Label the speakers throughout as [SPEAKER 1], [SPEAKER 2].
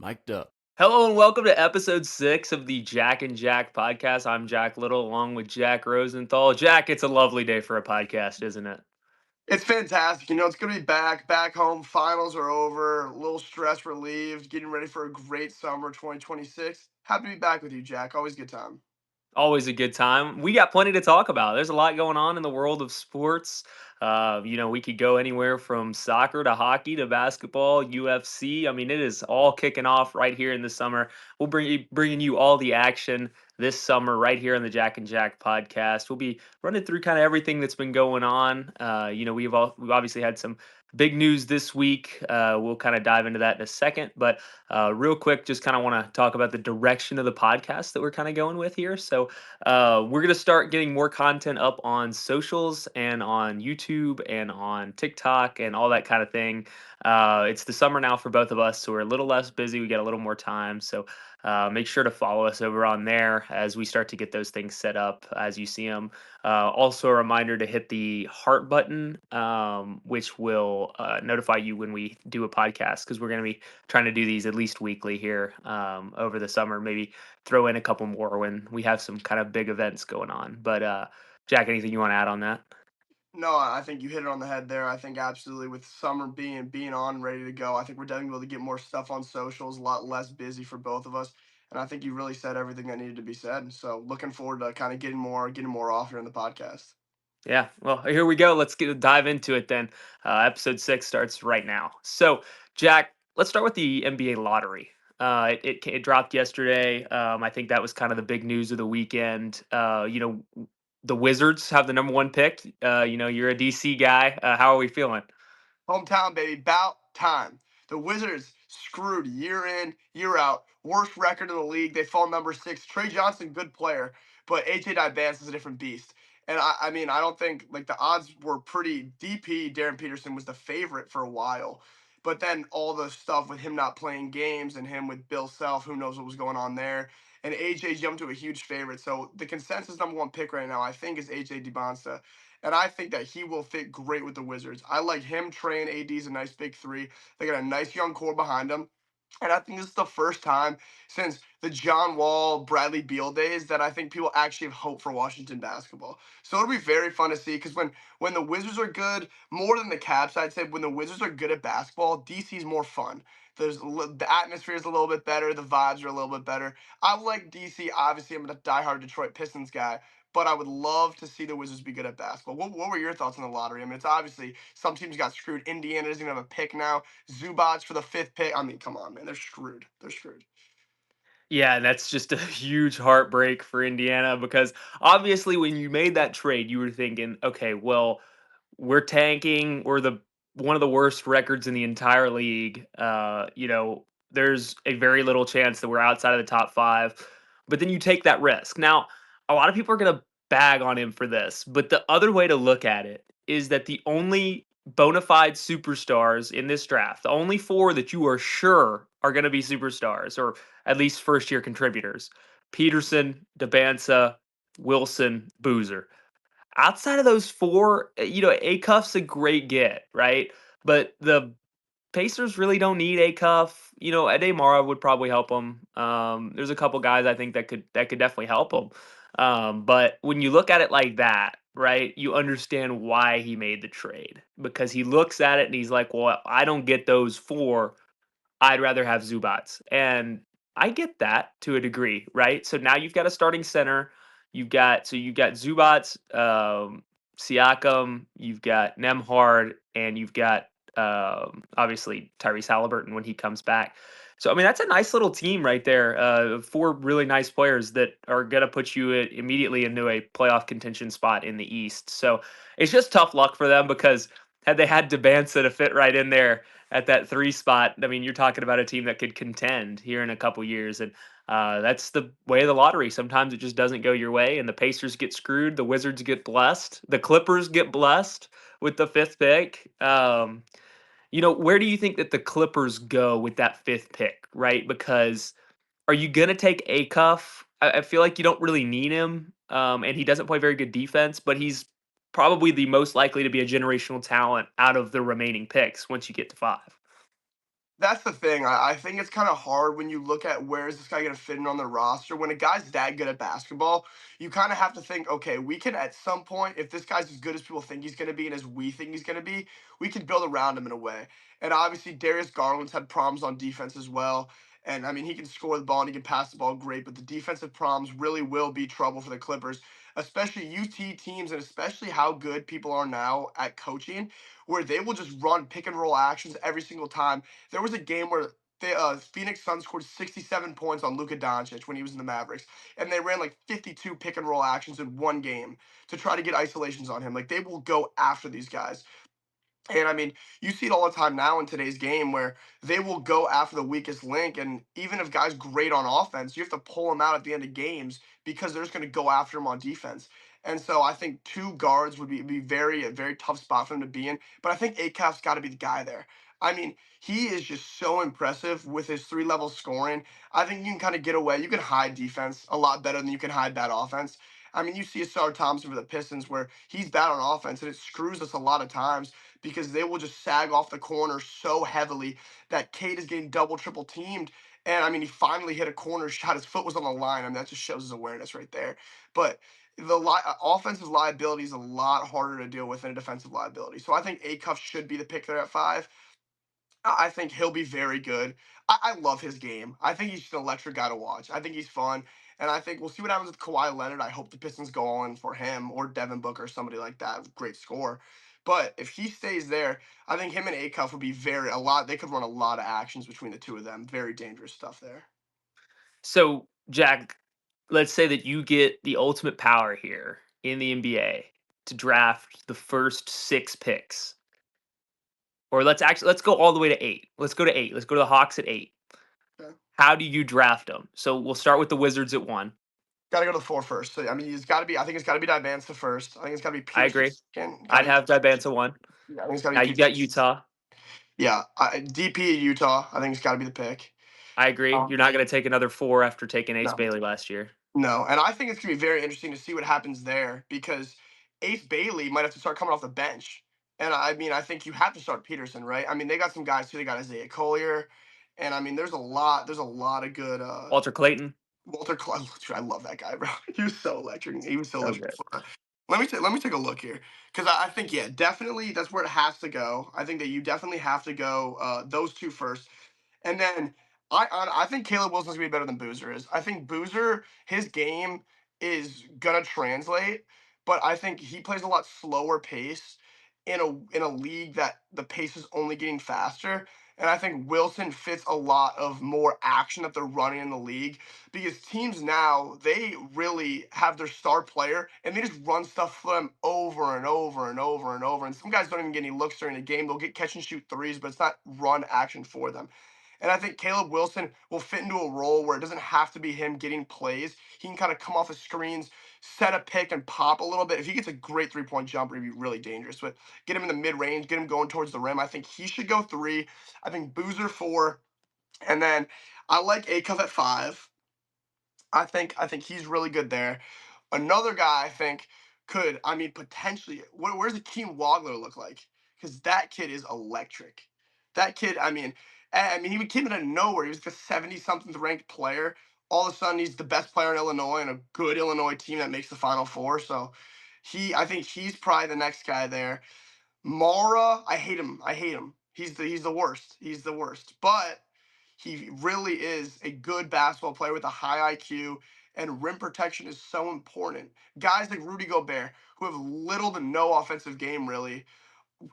[SPEAKER 1] Mic'd up.
[SPEAKER 2] Hello and welcome to episode 6 of the Jack and Jack podcast. I'm Jack Little along with Jack Rosenthal. Jack, it's a lovely day for a podcast, isn't it?
[SPEAKER 3] It's fantastic. It's going to be back home. Finals are over. A little stress relieved. Getting ready for a great summer 2026. Happy to be back with you, Jack. Always a good time.
[SPEAKER 2] Always a good time. We got plenty to talk about. There's a lot going on in the world of sports. We could go anywhere from soccer to hockey to basketball, UFC. I mean, it is all kicking off right here in the summer. We'll bringing you all the action this summer right here on the Jack and Jack podcast. We'll be running through kind of everything that's been going on. We've obviously had some big news this week. We'll kind of dive into that in a second, but real quick, just kind of want to talk about the direction of the podcast that we're kind of going with here. So we're going to start getting more content up on socials and on YouTube and on TikTok and all that kind of thing. It's the summer now for both of us, so we're a little less busy. We got a little more time. So make sure to follow us over on there as we start to get those things set up as you see them. Also, a reminder to hit the heart button, which will notify you when we do a podcast, because we're going to be trying to do these at least weekly here over the summer. Maybe throw in a couple more when we have some kind of big events going on. But Jack, anything you want to add on that?
[SPEAKER 3] No, I think you hit it on the head there. I think absolutely with summer being on and ready to go, I think we're definitely able to get more stuff on socials, a lot less busy for both of us. And I think you really said everything that needed to be said. So looking forward to kind of getting more off here in the podcast.
[SPEAKER 2] Yeah, well, here we go. Let's dive into it then. Episode 6 starts right now. So, Jack, let's start with the NBA lottery. It dropped yesterday. I think that was kind of the big news of the weekend. The Wizards have the number one pick. You're a DC guy. How are we feeling?
[SPEAKER 3] Hometown, baby. Bout time. The Wizards screwed year in, year out. Worst record in the league. They fall number 6. Trey Johnson, good player, but AJ Vance is a different beast. And I mean, I don't think like the odds were pretty. DP Darren Peterson was the favorite for a while, but then all the stuff with him not playing games and him with Bill Self, who knows what was going on there. And AJ jumped to a huge favorite. So the consensus number one pick right now, I think, is AJ DiBansa, and I think that he will fit great with the Wizards. I like him. Trey and AD's a nice big three. They got a nice young core behind them. And I think this is the first time since the John Wall, Bradley Beal days that I think people actually have hope for Washington basketball. So it'll be very fun to see because when the Wizards are good, more than the Caps, I'd say when the Wizards are good at basketball, DC's more fun. The atmosphere is a little bit better, the vibes are a little bit better. I like DC. Obviously, I'm a diehard Detroit Pistons guy, but I would love to see the Wizards be good at basketball. What were your thoughts on the lottery? I mean, it's obviously some teams got screwed. Indiana doesn't even have a pick now. Zubats for the 5th pick. I mean, come on, man. They're screwed. They're screwed.
[SPEAKER 2] Yeah, that's just a huge heartbreak for Indiana because obviously when you made that trade, you were thinking, okay, well, we're tanking. We're the one of the worst records in the entire league. There's a very little chance that we're outside of the top 5. But then you take that risk. Now, a lot of people are gonna bag on him for this, but the other way to look at it is that the only bona fide superstars in this draft, the only 4 that you are sure are gonna be superstars, or at least first year contributors: Peterson, Debansa, Wilson, Boozer. Outside of those 4, Acuff's a great get, right? But the Pacers really don't need Acuff. Ade Mara would probably help them. There's a couple guys I think that could definitely help them. But when you look at it like that, right, you understand why he made the trade, because he looks at it and he's like, "Well, I don't get those 4. I'd rather have Zubats." And I get that to a degree, right? So now you've got a starting center. You've got Zubats, Siakam, you've got Nemhard, and you've got obviously Tyrese Halliburton when he comes back. So I mean that's a nice little team right there. 4 really nice players that are gonna put you immediately into a playoff contention spot in the East. So it's just tough luck for them because had they had Debansa to fit right in there at that 3 spot, I mean, you're talking about a team that could contend here in a couple years, and that's the way of the lottery. Sometimes it just doesn't go your way, and the Pacers get screwed. The Wizards get blessed. The Clippers get blessed with the 5th pick. Where do you think that the Clippers go with that 5th pick, right? Because are you gonna take Acuff? I feel like you don't really need him, and he doesn't play very good defense, but he's probably the most likely to be a generational talent out of the remaining picks once you get to 5.
[SPEAKER 3] that's the thing. I think it's kind of hard when you look at where is this guy going to fit in on the roster. When a guy's that good at basketball, you kind of have to think, okay, we can at some point, if this guy's as good as people think he's going to be and as we think he's going to be, we can build around him in a way. And obviously, Darius Garland's had problems on defense as well. And I mean, he can score the ball and he can pass the ball great, but the defensive problems really will be trouble for the Clippers, especially UT teams, and especially how good people are now at coaching, where they will just run pick and roll actions every single time. There was a game where the Phoenix Suns scored 67 points on Luka Doncic when he was in the Mavericks, and they ran like 52 pick and roll actions in one game to try to get isolations on him. Like they will go after these guys. And I mean, you see it all the time now in today's game where they will go after the weakest link. And even if guys great on offense, you have to pull them out at the end of games because they're just going to go after him on defense. And so I think two guards would be very a very tough spot for him to be in. But I think Acaf's got to be the guy there. I mean, he is just so impressive with his three-level scoring. I think you can kind of get away. You can hide defense a lot better than you can hide bad offense. I mean, you see Asar Thompson for the Pistons where he's bad on offense and it screws us a lot of times because they will just sag off the corner so heavily that Cade is getting double, triple teamed. And I mean, he finally hit a corner shot. His foot was on the line. I mean, that just shows his awareness right there. But offensive liability is a lot harder to deal with than a defensive liability. So I think Acuff should be the pick there at 5. I think he'll be very good. I love his game. I think he's just an electric guy to watch. I think he's fun. And I think we'll see what happens with Kawhi Leonard. I hope the Pistons go on for him or Devin Booker or somebody like that. Great score. But if he stays there, I think him and Acuff would be very a lot. They could run a lot of actions between the two of them. Very dangerous stuff there.
[SPEAKER 2] So, Jack, let's say that you get the ultimate power here in the NBA to draft the first 6 picks. Or let's go all the way to 8. Let's go to 8. Let's go to the Hawks at 8.
[SPEAKER 3] Okay.
[SPEAKER 2] How do you draft them? So we'll start with the Wizards at 1.
[SPEAKER 3] Got to go to the 4 first. So I mean, he's got to be. I think it's got to be Dibanza first. I think it's got to be
[SPEAKER 2] I
[SPEAKER 3] Pierce
[SPEAKER 2] agree.
[SPEAKER 3] second. Got
[SPEAKER 2] I'd
[SPEAKER 3] to be.
[SPEAKER 2] have Dibanza 1.
[SPEAKER 3] Yeah, I think it's got to
[SPEAKER 2] Now
[SPEAKER 3] be
[SPEAKER 2] you got
[SPEAKER 3] Pierce.
[SPEAKER 2] Utah.
[SPEAKER 3] Yeah, DP at Utah. I think it's got to be the pick.
[SPEAKER 2] I agree.
[SPEAKER 3] Um,
[SPEAKER 2] You're not going to take another 4 after taking Ace
[SPEAKER 3] no.
[SPEAKER 2] Bailey last year.
[SPEAKER 3] No, and I think it's gonna be very interesting to see what happens there because Ace Bailey might have to start coming off the bench. And I mean, I think you have to start Peterson, right? I mean, they got some guys too. They got Isaiah Collier, and I mean, there's a lot of good.
[SPEAKER 2] Walter Clayton.
[SPEAKER 3] Walter, I love that guy, bro. He was so electric. He was so
[SPEAKER 2] So
[SPEAKER 3] electric.
[SPEAKER 2] good.
[SPEAKER 3] Let me take a look here because I think yeah, definitely that's where it has to go. I think that you definitely have to go those two first. And then I think Caleb Wilson's gonna be better than Boozer is. I think Boozer, his game is gonna translate, but I think he plays a lot slower pace in a league that the pace is only getting faster. And I think Wilson fits a lot of more action that they're running in the league because teams now they really have their star player and they just run stuff for them over and over and over and over. And some guys don't even get any looks during the game. They'll get catch and shoot threes, but it's not run action for them. And I think Caleb Wilson will fit into a role where it doesn't have to be him getting plays. He can kind of come off his screens, set a pick, and pop a little bit. If he gets a great 3-point jumper, he'd be really dangerous. But get him in the mid range, get him going towards the rim. I think he should go 3. I think Boozer 4. And then I like Acuff at 5. I think he's really good there. Another guy I think could, I mean, potentially, where's Akeem Wagler look like? Because that kid is electric. That kid, I mean, he came out of nowhere. He was like a 70 something ranked player. All of a sudden, he's the best player in Illinois and a good Illinois team that makes the Final Four. So I think he's probably the next guy there. Mara, I hate him. I hate him. He's the worst. He's the worst. But he really is a good basketball player with a high IQ, and rim protection is so important. Guys like Rudy Gobert, who have little to no offensive game really,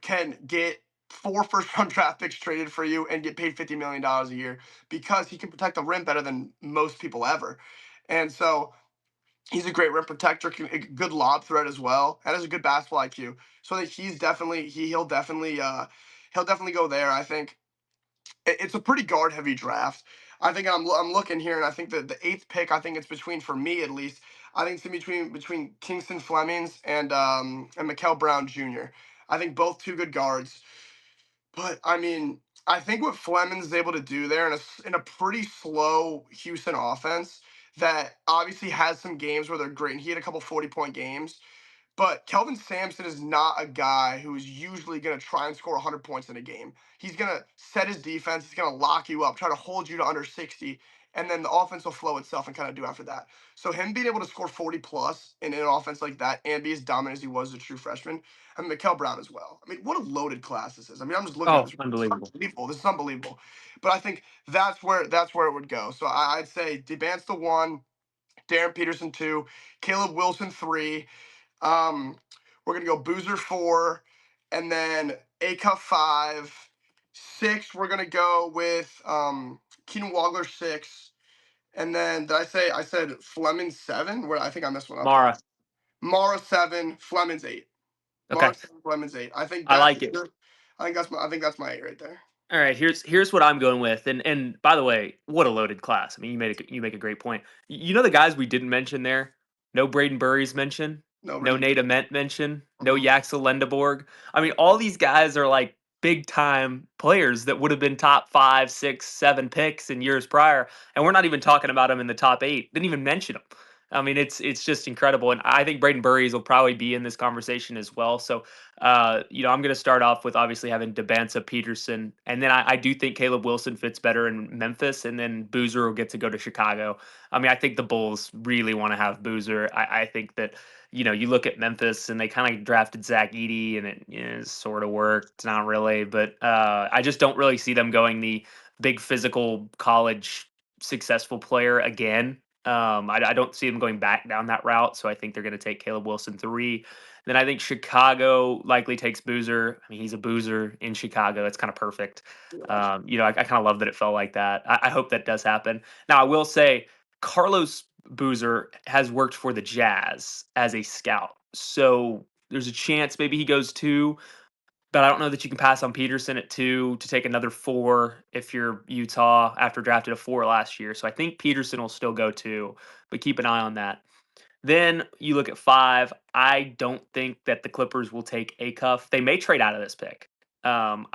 [SPEAKER 3] can get 4 first round draft picks traded for you and get paid $50 million a year because he can protect the rim better than most people ever. And so he's a great rim protector, a good lob threat as well, and has a good basketball IQ. So I think he'll definitely go there. I think it's a pretty guard heavy draft. I think I'm looking here, and I think that the eighth pick, I think it's between, for me at least, I think it's in between Kingston Flemings and Mikel Brown Jr. I think both two good guards, but I mean, I think what Flemings is able to do there in a pretty slow Houston offense that obviously has some games where they're great, and he had a couple 40-point games, But Kelvin Sampson is not a guy who is usually going to try and score 100 points in a game. He's going to set his defense. He's going to lock you up, try to hold you to under 60, and then the offense will flow itself and kind of do after that. So him being able to score 40 plus in an offense like that and be as dominant as he was as a true freshman, and Mikael Brown as well. I mean, what a loaded class this is. I mean, I'm just looking at
[SPEAKER 2] Oh,
[SPEAKER 3] this. It's
[SPEAKER 2] unbelievable.
[SPEAKER 3] unbelievable. This is unbelievable. But I think that's where it would go. So I'd say DeBance the one, Darren Peterson two, Caleb Wilson three. Um, we're gonna go Boozer four, and then Acuff five. Six, we're gonna go with Keenan Wagler six, and then did I said Fleming seven? Where I think I messed one up there.
[SPEAKER 2] Mara.
[SPEAKER 3] Mara seven, Fleming's eight.
[SPEAKER 2] Okay.
[SPEAKER 3] Mara seven, Fleming's eight. I think
[SPEAKER 2] I
[SPEAKER 3] that's
[SPEAKER 2] like it.
[SPEAKER 3] good. I think that's my eight right there.
[SPEAKER 2] All right, here's what I'm going with, and by the way, what a loaded class. I mean, you make a great point. You know the guys we didn't mention there? No Braden Burries mention,
[SPEAKER 3] No,
[SPEAKER 2] no
[SPEAKER 3] really.
[SPEAKER 2] Nate Ament mention, no
[SPEAKER 3] Mhm.
[SPEAKER 2] Yaxel Lendeborg. I mean, all these guys are like big time players that would have been top 5, 6, 7 picks in years prior, and we're not even talking about them in the top 8. Didn't even mention them. I mean, it's just incredible, and I think Braden Burries will probably be in this conversation as well. So I'm going to start off with obviously having Debanza Peterson, and then I do think Caleb Wilson fits better in Memphis, and then Boozer will get to go to Chicago. I mean, I think the Bulls really want to have Boozer. I think that you look at Memphis and they kind of drafted Zach Edey, and it sort of worked, not really, but I just don't really see them going the big physical college successful player again. I don't see them going back down that route, so I think they're going to take Caleb Wilson three. Then I think Chicago likely takes Boozer. I mean, he's a Boozer in Chicago. It's kind of perfect.
[SPEAKER 3] Yeah.
[SPEAKER 2] I kind of love that it felt like that. I hope that does happen. Now, I will say, Carlos Boozer has worked for the Jazz as a scout, so there's a chance maybe he goes two. But I don't know that you can pass on Peterson at two to take another four if you're Utah after drafted a four last year. So I think Peterson will still go two, but keep an eye on that. Then you look at five. I don't think that the Clippers will take a cuff. They may trade out of this pick. I'm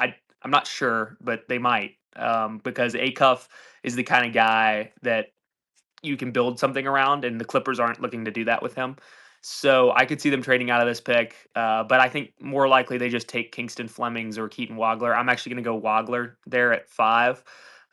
[SPEAKER 2] not sure, but they might because a cuff is the kind of guy that you can build something around, and the Clippers aren't looking to do that with him. So I could see them trading out of this pick, but I think more likely they just take Kingston Flemings or Keaton Wagler. I'm actually going to go Wagler there at five.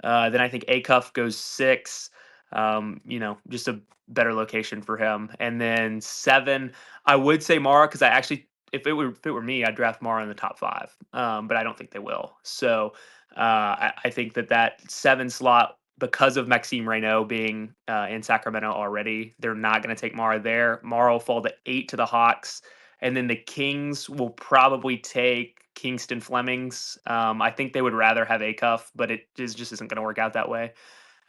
[SPEAKER 2] Then I think Acuff goes six. Just a better location for him. And then seven, I would say Mara because I actually, if it were me, I'd draft Mara in the top five. But I don't think they will. So I think that seven slot because of Maxime Reynaud being in Sacramento already, they're not going to take Mara there. Mara will fall to eight to the Hawks, and then the Kings will probably take Kingston Flemings. I think they would rather have Acuff, but just isn't going to work out that way.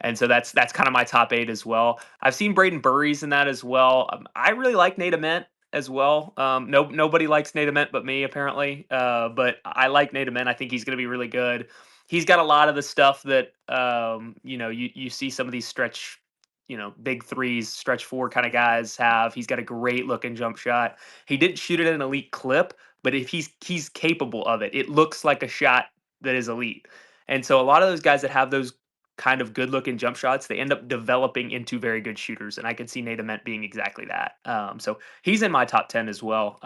[SPEAKER 2] And so that's kind of my top eight as well. I've seen Braden Burries in that as well. I really like Nate Ament as well. Nobody likes Nate Ament but me apparently. But I like Nate Ament. I think he's going to be really good. He's got a lot of the stuff that you see some of these stretch, big threes, stretch four kind of guys have. He's got a great looking jump shot. He didn't shoot it at an elite clip, but if he's capable of it, it looks like a shot that is elite. And so a lot of those guys that have those kind of good looking jump shots, they end up developing into very good shooters. And I could see Nate Ament being exactly that. So he's in my top 10 as well.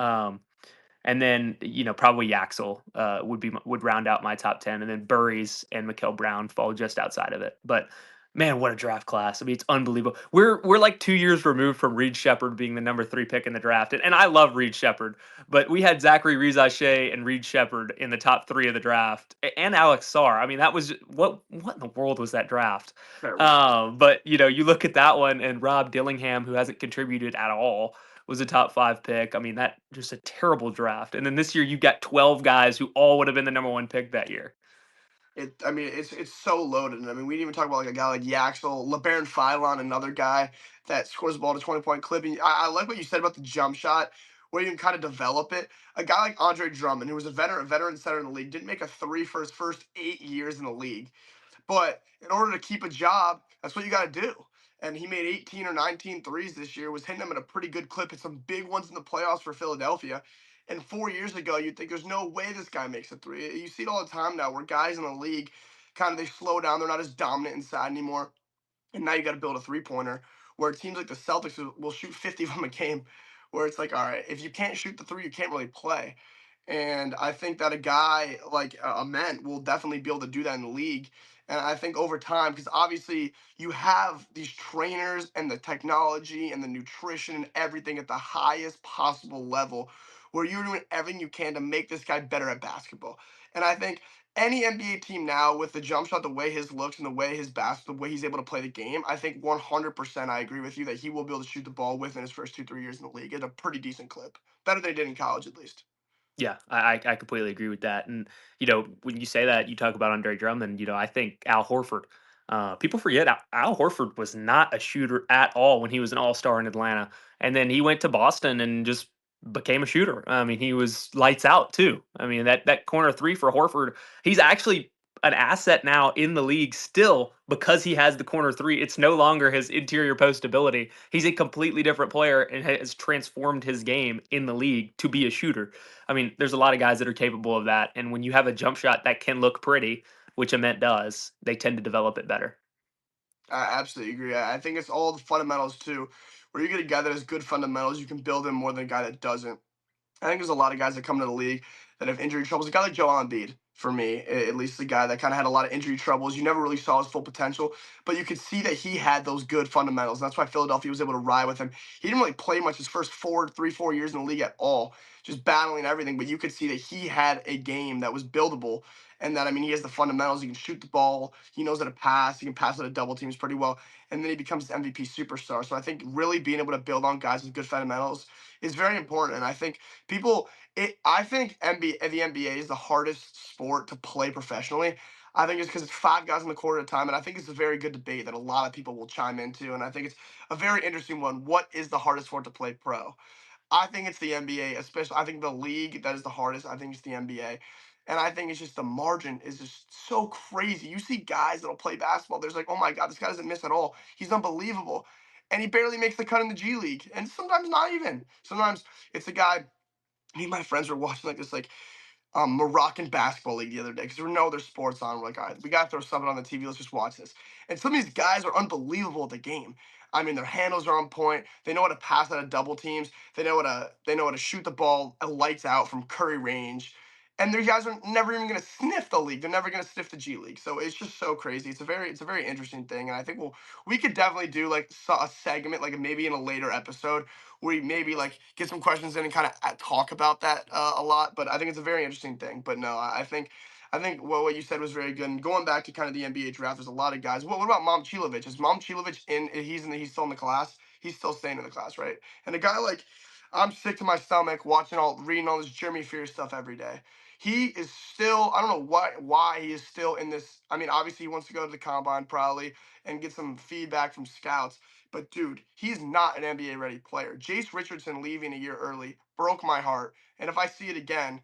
[SPEAKER 2] And then probably Yaxel would round out my top 10, and then Burries and Mikael Brown fall just outside of it. But man, what a draft class! I mean, it's unbelievable. We're like 2 years removed from Reed Shepard being the number 3 pick in the draft, and I love Reed Shepard, but we had Zachary Rizache and Reed Shepard in the top 3 of the draft, and Alex Sarr. I mean, that was what in the world was that draft?
[SPEAKER 3] Terrible.
[SPEAKER 2] But you look at that one, and Rob Dillingham, who hasn't contributed at all, was a top 5 pick. I mean, that just a terrible draft. And then this year you got 12 guys who all would have been the number 1 pick that year.
[SPEAKER 3] I mean, it's so loaded. And I mean, we didn't even talk about like a guy like Yaxel, LeBaron Philon, another guy that scores the ball to 20-point clip. And I like what you said about the jump shot, where you can kind of develop it. A guy like Andre Drummond, who was a veteran center in the league, didn't make a three for his first 8 years in the league. But in order to keep a job, that's what you got to do. And he made 18 or 19 threes this year, was hitting them at a pretty good clip, hit some big ones in the playoffs for Philadelphia. And 4 years ago, you'd think there's no way this guy makes a three. You see it all the time now where guys in the league kind of they slow down, they're not as dominant inside anymore. And now you got to build a three pointer where it seems like the Celtics will shoot 50 of them a game, where it's like, all right, if you can't shoot the three, you can't really play. And I think that a guy like a Ment will definitely be able to do that in the league. And I think over time, because obviously you have these trainers and the technology and the nutrition and everything at the highest possible level, where you're doing everything you can to make this guy better at basketball. And I think any NBA team now with the jump shot, the way his looks and the way the way he's able to play the game, I think 100% I agree with you that he will be able to shoot the ball within his first 2 3 years in the league at a pretty decent clip, better than he did in college at least.
[SPEAKER 2] Yeah, I completely agree with that. And when you say that, you talk about Andre Drummond. I think Al Horford. People forget Al Horford was not a shooter at all when he was an All Star in Atlanta, and then he went to Boston and just became a shooter. I mean, he was lights out too. I mean, that corner three for Horford, he's actually an asset now in the league still because he has the corner three. It's no longer his interior post ability. He's a completely different player and has transformed his game in the league to be a shooter. I mean, there's a lot of guys that are capable of that, and when you have a jump shot that can look pretty, which Ament does, they tend to develop it better.
[SPEAKER 3] I absolutely agree. I think it's all the fundamentals too. Where you get a guy that has good fundamentals, you can build him more than a guy that doesn't. I think there's a lot of guys that come to the league that have injury troubles. A guy like Joel Embiid, for me, at least the guy that kind of had a lot of injury troubles. You never really saw his full potential, but you could see that he had those good fundamentals. And that's why Philadelphia was able to ride with him. He didn't really play much his first 4 years in the league at all, just battling everything. But you could see that he had a game that was buildable. And that, I mean, he has the fundamentals. He can shoot the ball. He knows how to pass. He can pass out of double teams pretty well. And then he becomes the MVP superstar. So I think really being able to build on guys with good fundamentals is very important. And I think people I think the NBA is the hardest sport to play professionally. I think it's because it's five guys on the court at a time, and I think it's a very good debate that a lot of people will chime into. And I think it's a very interesting one. What is the hardest sport to play pro? I think it's the NBA, especially. I think the league that is the hardest. I think it's the NBA, and I think it's just the margin is just so crazy. You see guys that'll play basketball. There's like, oh my god, this guy doesn't miss at all. He's unbelievable, and he barely makes the cut in the G League, and sometimes not even. Sometimes it's a guy me and my friends were watching like this Moroccan basketball league the other day because there were no other sports on. We're like, all right, we gotta throw something on the TV. Let's just watch this. And some of these guys are unbelievable at the game. I mean, their handles are on point. They know how to pass out of double teams. They know how to shoot the ball lights out from Curry range. And their guys are never even gonna sniff the league. They're never gonna sniff the G League. So it's just so crazy. It's a very interesting thing. And I think we could definitely do like a segment like maybe in a later episode we maybe like get some questions in and kind of talk about that a lot. But I think it's a very interesting thing. But no, I think what you said was very good. And going back to kind of the NBA draft, there's a lot of guys. What about Momchilovich? Is Momchilovich in? He's still in the class. He's still staying in the class, right? And a guy like I'm sick to my stomach reading all this Jeremy Fears stuff every day. He is still, I don't know why he is still in this. I mean, obviously he wants to go to the combine probably and get some feedback from scouts. But dude, he's not an NBA ready player. Jace Richardson leaving a year early broke my heart. And if I see it again,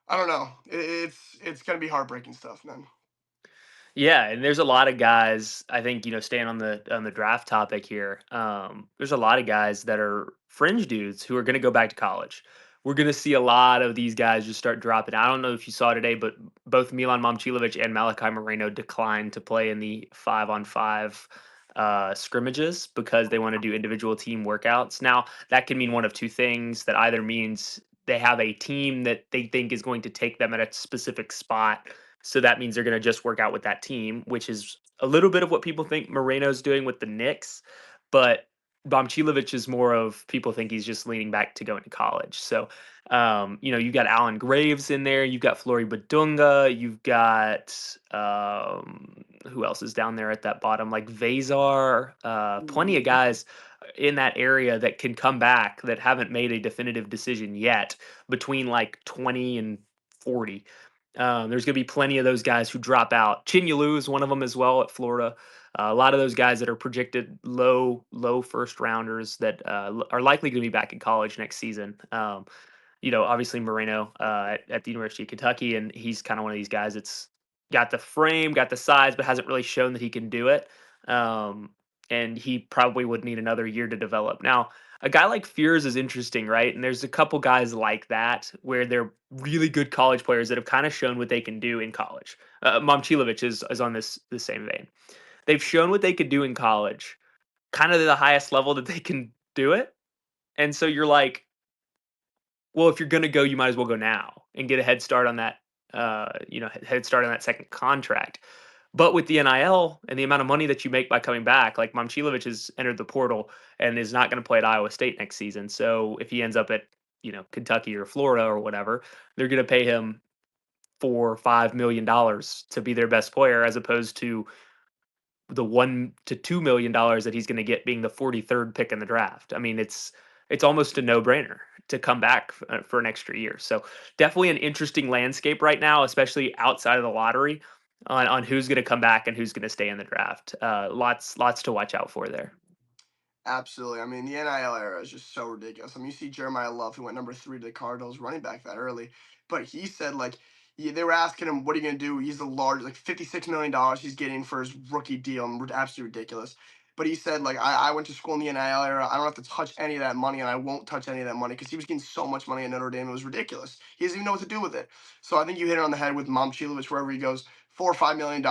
[SPEAKER 3] I don't know. It's gonna be heartbreaking stuff, man.
[SPEAKER 2] Yeah, and there's a lot of guys. I think staying on the draft topic here. There's a lot of guys that are fringe dudes who are going to go back to college. We're going to see a lot of these guys just start dropping. I don't know if you saw today, but both Milan Momcilovic and Malachi Moreno declined to play in the 5-on-5 scrimmages because they want to do individual team workouts. Now that can mean one of two things. That either means they have a team that they think is going to take them at a specific spot, so that means they're going to just work out with that team, which is a little bit of what people think Moreno's doing with the Knicks. But Bomchilovic is more of people think he's just leaning back to going to college. So, you've got Alan Graves in there. You've got Flory Badunga. You've got who else is down there at that bottom? Like Vazar. Plenty of
[SPEAKER 3] Mhm.
[SPEAKER 2] guys in that area that can come back that haven't made a definitive decision yet between like 20 and 40. There's going to be plenty of those guys who drop out. Chinyelu is one of them as well at Florida. A lot of those guys that are projected low first rounders that are likely going to be back in college next season. Obviously Moreno at the University of Kentucky, and he's kind of one of these guys that's got the frame, got the size, but hasn't really shown that he can do it. Um, and he probably would need another year to develop. Now, a guy like Fears is interesting, right? And there's a couple guys like that where they're really good college players that have kind of shown what they can do in college. Momcilovic is on this same vein. They've shown what they could do in college, kind of the highest level that they can do it, And so you're like, well, if you're gonna go, you might as well go now and get a head start on that, head start on that second contract. But with the NIL and the amount of money that you make by coming back, like Momcilovic has entered the portal and is not going to play at Iowa State next season. So if he ends up at Kentucky or Florida or whatever, they're going to pay him $4 or $5 million to be their best player, as opposed to the $1 to $2 million that he's going to get being the 43rd pick in the draft. I mean, it's almost a no brainer to come back for an extra year. So definitely an interesting landscape right now, especially outside of the lottery, on who's going to come back and who's going to stay in the draft. Lots to watch out for there.
[SPEAKER 3] Absolutely. I mean, the NIL era is just so ridiculous. I mean, you see Jeremiah Love, who went number 3 to the Cardinals, running back that early, but he said like, yeah, they were asking him, "What are you gonna do?" He's the large, like $56 million he's getting for his rookie deal, and absolutely ridiculous. But he said like, I went to school in the NIL era. I don't have to touch any of that money, and I won't touch any of that money because he was getting so much money at Notre Dame. It was ridiculous. He doesn't even know what to do with it. So I think you hit it on the head with Momcilovic wherever he goes. $4 or $5 million.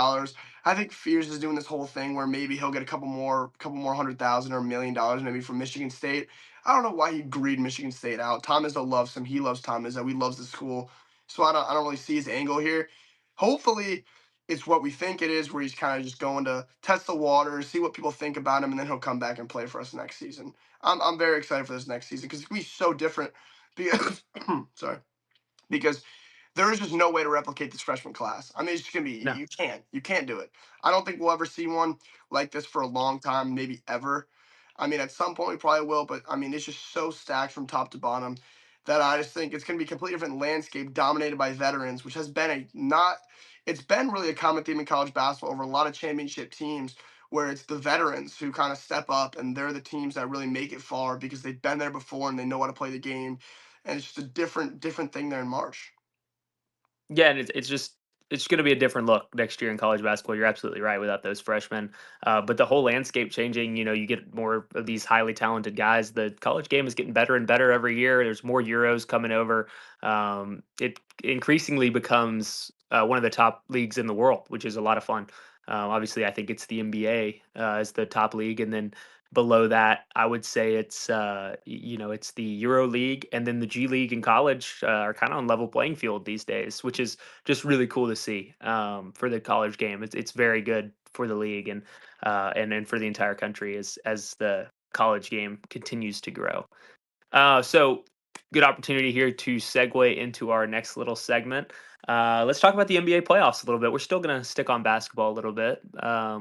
[SPEAKER 3] I think Fears is doing this whole thing where maybe he'll get a couple more 100,000 or $1 million maybe from Michigan State. I don't know why he greed Michigan State out. Tom Izzo loves him. He loves Tom Izzo. He loves the school. So I don't really see his angle here. Hopefully it's what we think it is, where he's kind of just going to test the waters, see what people think about him, and then he'll come back and play for us next season. I'm very excited for this next season because it's gonna be so different. Because sorry, because there is just no way to replicate this freshman class. I mean, it's just gonna be
[SPEAKER 2] No.
[SPEAKER 3] you can't do it. I don't think we'll ever see one like this for a long time, maybe ever. I mean, at some point we probably will, but I mean, it's just so stacked from top to bottom that I just think it's gonna be a completely different landscape dominated by veterans, which has been a not. It's been really a common theme in college basketball over a lot of championship teams, where it's the veterans who kind of step up and they're the teams that really make it far because they've been there before and they know how to play the game, and it's just a different thing there in March.
[SPEAKER 2] Yeah, and it's going to be a different look next year in college basketball. You're absolutely right without those freshmen, but the whole landscape changing. You get more of these highly talented guys. The college game is getting better and better every year. There's more Euros coming over. It increasingly becomes one of the top leagues in the world, which is a lot of fun. Obviously, I think it's the NBA as the top league, and then below that, I would say it's the Euro League, and then the G League in college are kind of on level playing field these days, which is just really cool to see for the college game. It's very good for the league and for the entire country as the college game continues to grow. So good opportunity here to segue into our next little segment. Let's talk about the NBA playoffs a little bit. We're still going to stick on basketball a little bit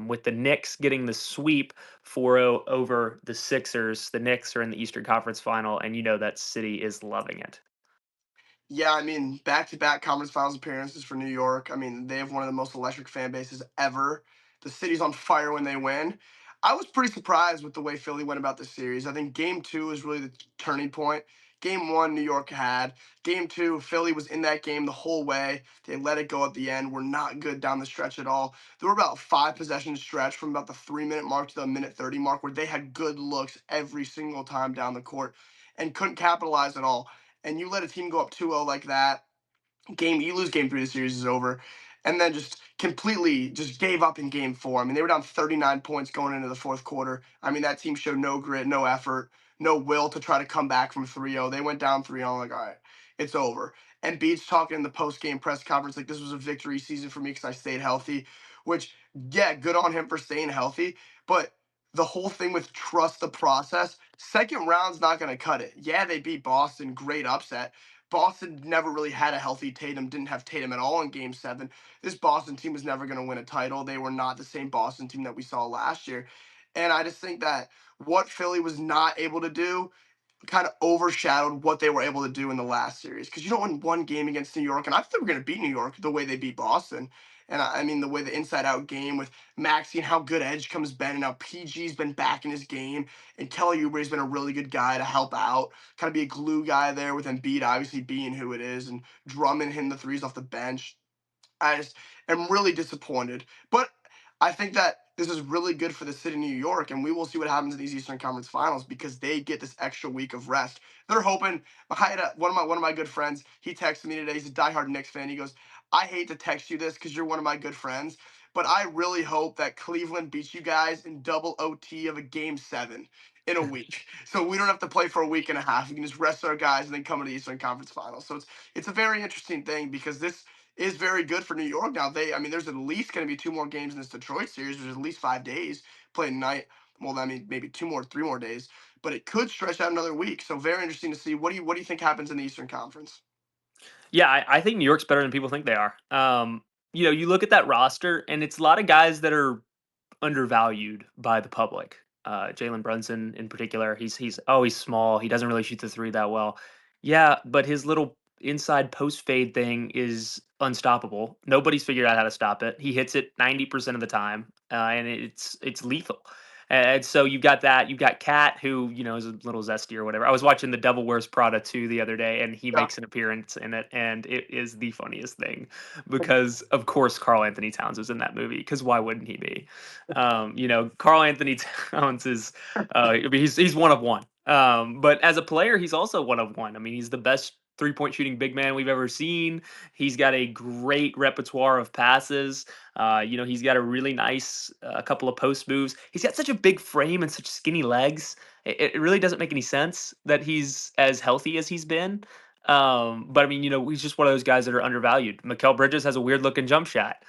[SPEAKER 2] with the Knicks getting the sweep 4-0 over the Sixers. The Knicks are in the Eastern Conference Final, and you know that city is loving it.
[SPEAKER 3] Yeah, I mean, back-to-back conference finals appearances for New York. I mean, they have one of the most electric fan bases ever. The city's on fire when they win. I was pretty surprised with the way Philly went about the series. I think game two is really the turning point. Game one, New York had. Game two, Philly was in that game the whole way. They let it go at the end. Were not good down the stretch at all. There were about 5 possession stretch from about the 3 minute mark to the minute 30 mark where they had good looks every single time down the court and couldn't capitalize at all, and you let a team go up 2-0 like that, you lose game three, the series is over. And then just completely just gave up in game four. I mean, they were down 39 points going into the fourth quarter. I mean, that team showed no grit, no effort, no will to try to come back from 3-0. They went down 3-0, like, all right, it's over. And Beats talking in the post game press conference like this was a victory season for me because I stayed healthy, which, yeah, good on him for staying healthy. But the whole thing with trust the process, second round's not going to cut it. Yeah, they beat Boston, great upset. Boston never really had a healthy Tatum, didn't have Tatum at all in game seven. This Boston team was never going to win a title. They were not the same Boston team that we saw last year. And I just think that what Philly was not able to do kind of overshadowed what they were able to do in the last series. Because you don't win one game against New York, and I thought they were going to beat New York the way they beat Boston. And I mean, the way the inside out game with Maxey and how good Edge comes been, and how PG's been back in his game, and Kelly Oubre's been a really good guy to help out, kind of be a glue guy there with Embiid obviously being who it is, and Drummond hitting the threes off the bench. I just am really disappointed. But I think that this is really good for the city of New York, and we will see what happens in these Eastern Conference Finals because they get this extra week of rest. They're hoping. I had one of my good friends. He texted me today. He's a diehard Knicks fan. He goes, "I hate to text you this because you're one of my good friends, but I really hope that Cleveland beats you guys in double OT of a game 7 in a week. So we don't have to play for a week and a half. We can just rest our guys and then come to the Eastern Conference Finals. So it's a very interesting thing because this is very good for New York now. I mean, there's at least going to be 2 more games in this Detroit series. There's at least 5 days playing night. Well, I mean, maybe 3 more days, but it could stretch out another week. So very interesting to see. What do you think happens in the Eastern Conference?
[SPEAKER 2] Yeah, I think New York's better than people think they are. You look at that roster, and it's a lot of guys that are undervalued by the public. Jalen Brunson in particular, he's always small. He doesn't really shoot the three that well. Yeah, but his little inside post fade thing is unstoppable. Nobody's figured out how to stop it. He hits it 90% of the time, and it's lethal. And so you've got that. You've got Cat, who is a little zesty or whatever. I was watching The Devil Wears Prada 2 the other day, and he
[SPEAKER 3] Yeah.
[SPEAKER 2] makes an appearance in it, and it is the funniest thing because, of course, Carl Anthony Towns was in that movie. Because why wouldn't he be? Carl Anthony Towns is, I mean, he's one of one. But as a player, he's also one of one. I mean, he's the best 3-point shooting big man we've ever seen. He's got a great repertoire of passes. He's got a really nice couple of post moves. He's got such a big frame and such skinny legs. It really doesn't make any sense that he's as healthy as he's been. But I mean, he's just one of those guys that are undervalued. Mikal Bridges has a weird looking jump shot.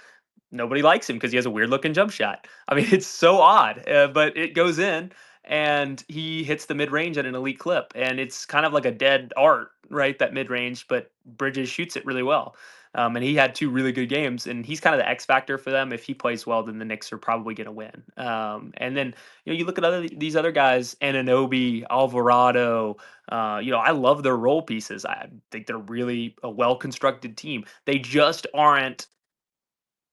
[SPEAKER 2] Nobody likes him because he has a weird looking jump shot. I mean, it's so odd, but it goes in, and he hits the mid range at an elite clip, and it's kind of like a dead art, right? That mid range, but Bridges shoots it really well. And he had 2 really good games, and he's kind of the X factor for them. If he plays well, then the Knicks are probably going to win. And then you look at these other guys, Ananobi, Alvarado. I love their role pieces. I think they're really a well constructed team. They just aren't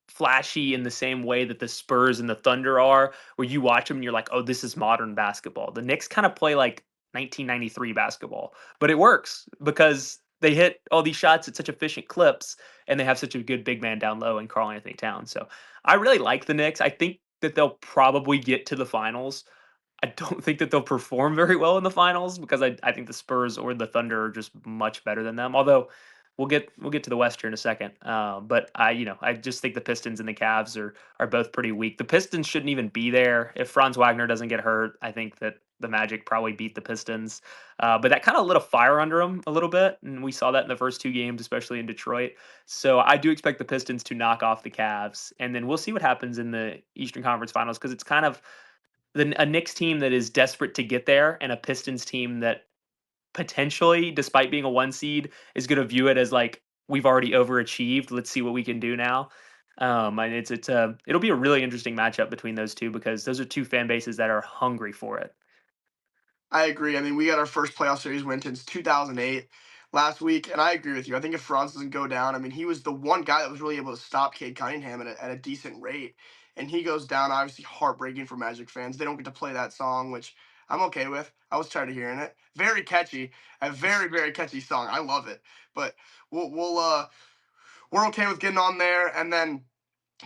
[SPEAKER 2] flashy in the same way that the Spurs and the Thunder are, where you watch them and you're like, "Oh, this is modern basketball." The Knicks kind of play like 1993 basketball, but it works because they hit all these shots at such efficient clips, and they have such a good big man down low in Karl Anthony Towns. So I really like the Knicks. I think that they'll probably get to the finals. I don't think that they'll perform very well in the finals because I think the Spurs or the Thunder are just much better than them. Although we'll get to the West here in a second. But I just think the Pistons and the Cavs are both pretty weak. The Pistons shouldn't even be there if Franz Wagner doesn't get hurt. I think that the Magic probably beat the Pistons, but that kind of lit a fire under them a little bit, and we saw that in the first 2 games, especially in Detroit. So I do expect the Pistons to knock off the Cavs, and then we'll see what happens in the Eastern Conference Finals because it's kind of a Knicks team that is desperate to get there, and a Pistons team that potentially, despite being a 1 seed, is going to view it as like we've already overachieved. Let's see what we can do now. And it'll be a really interesting matchup between those two because those are two fan bases that are hungry for it.
[SPEAKER 3] I agree. I mean, we got our first playoff series win since 2008 last week, and I agree with you. I think if Franz doesn't go down, I mean, he was the one guy that was really able to stop Cade Cunningham at a decent rate, and he goes down. Obviously, heartbreaking for Magic fans. They don't get to play that song, which I'm okay with. I was tired of hearing it. Very catchy, a very catchy song. I love it. But we're okay with getting on there, and then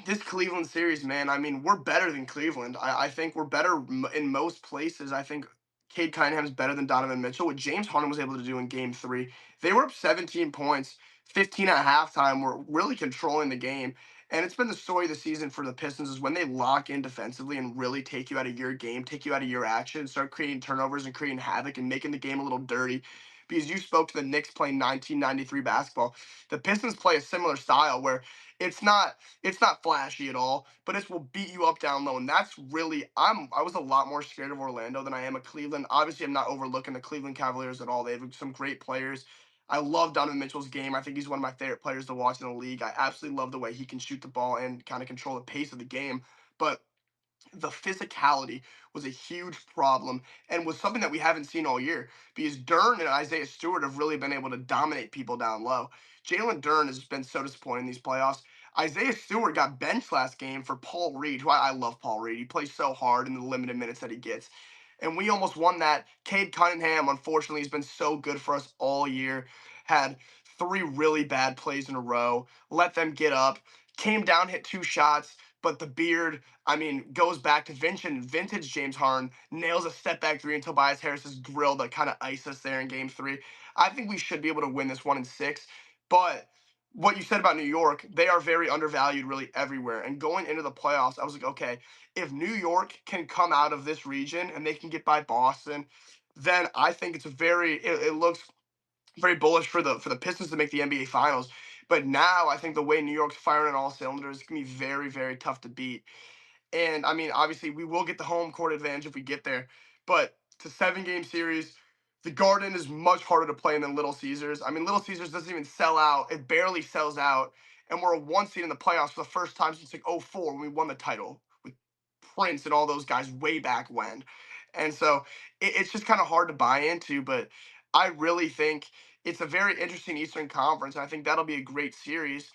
[SPEAKER 3] this Cleveland series, man, I mean, we're better than Cleveland. I think we're better in most places. I think Cade Cunningham's better than Donovan Mitchell. What James Harden was able to do in game 3, they were up 17 points, 15 at halftime, were really controlling the game. And it's been the story of the season for the Pistons is when they lock in defensively and really take you out of your game, take you out of your action, start creating turnovers and creating havoc and making the game a little dirty. Because you spoke to the Knicks playing 1993 basketball. The Pistons play a similar style where it's not it's not flashy at all, but it will beat you up down low. And that's really I was a lot more scared of Orlando than I am of Cleveland. Obviously, I'm not overlooking the Cleveland Cavaliers at all. They have some great players. I love Donovan Mitchell's game. I think he's one of my favorite players to watch in the league. I absolutely love the way he can shoot the ball and kind of control the pace of the game. But the physicality was a huge problem and was something that we haven't seen all year because Dern and Isaiah Stewart have really been able to dominate people down low. Jalen Dern has been so disappointing in these playoffs. Isaiah Stewart got benched last game for Paul Reed, who I love Paul Reed. He plays so hard in the limited minutes that he gets. And we almost won that. Cade Cunningham, unfortunately, has been so good for us all year. Had 3 really bad plays in a row, let them get up, came down, hit 2 shots, but the beard, I mean, goes back to vintage James Harden, nails a step back 3 until Tobias Harris's grill that kind of iced us there in game 3. I think we should be able to win this 1 in 6, but what you said about New York, they are very undervalued really everywhere. And going into the playoffs, I was like, okay, if New York can come out of this region and they can get by Boston, then I think it looks very bullish for the Pistons to make the NBA Finals. But now I think the way New York's firing on all cylinders, it's gonna be very, very tough to beat. And I mean, obviously, we will get the home court advantage if we get there. But it's a 7 game series. The Garden is much harder to play than Little Caesars. I mean, Little Caesars doesn't even sell out. It barely sells out. And we're a 1 seed in the playoffs for the first time since like '04 when we won the title with Prince and all those guys way back when. And so it's just kind of hard to buy into. But I really think it's a very interesting Eastern Conference. And I think that'll be a great series.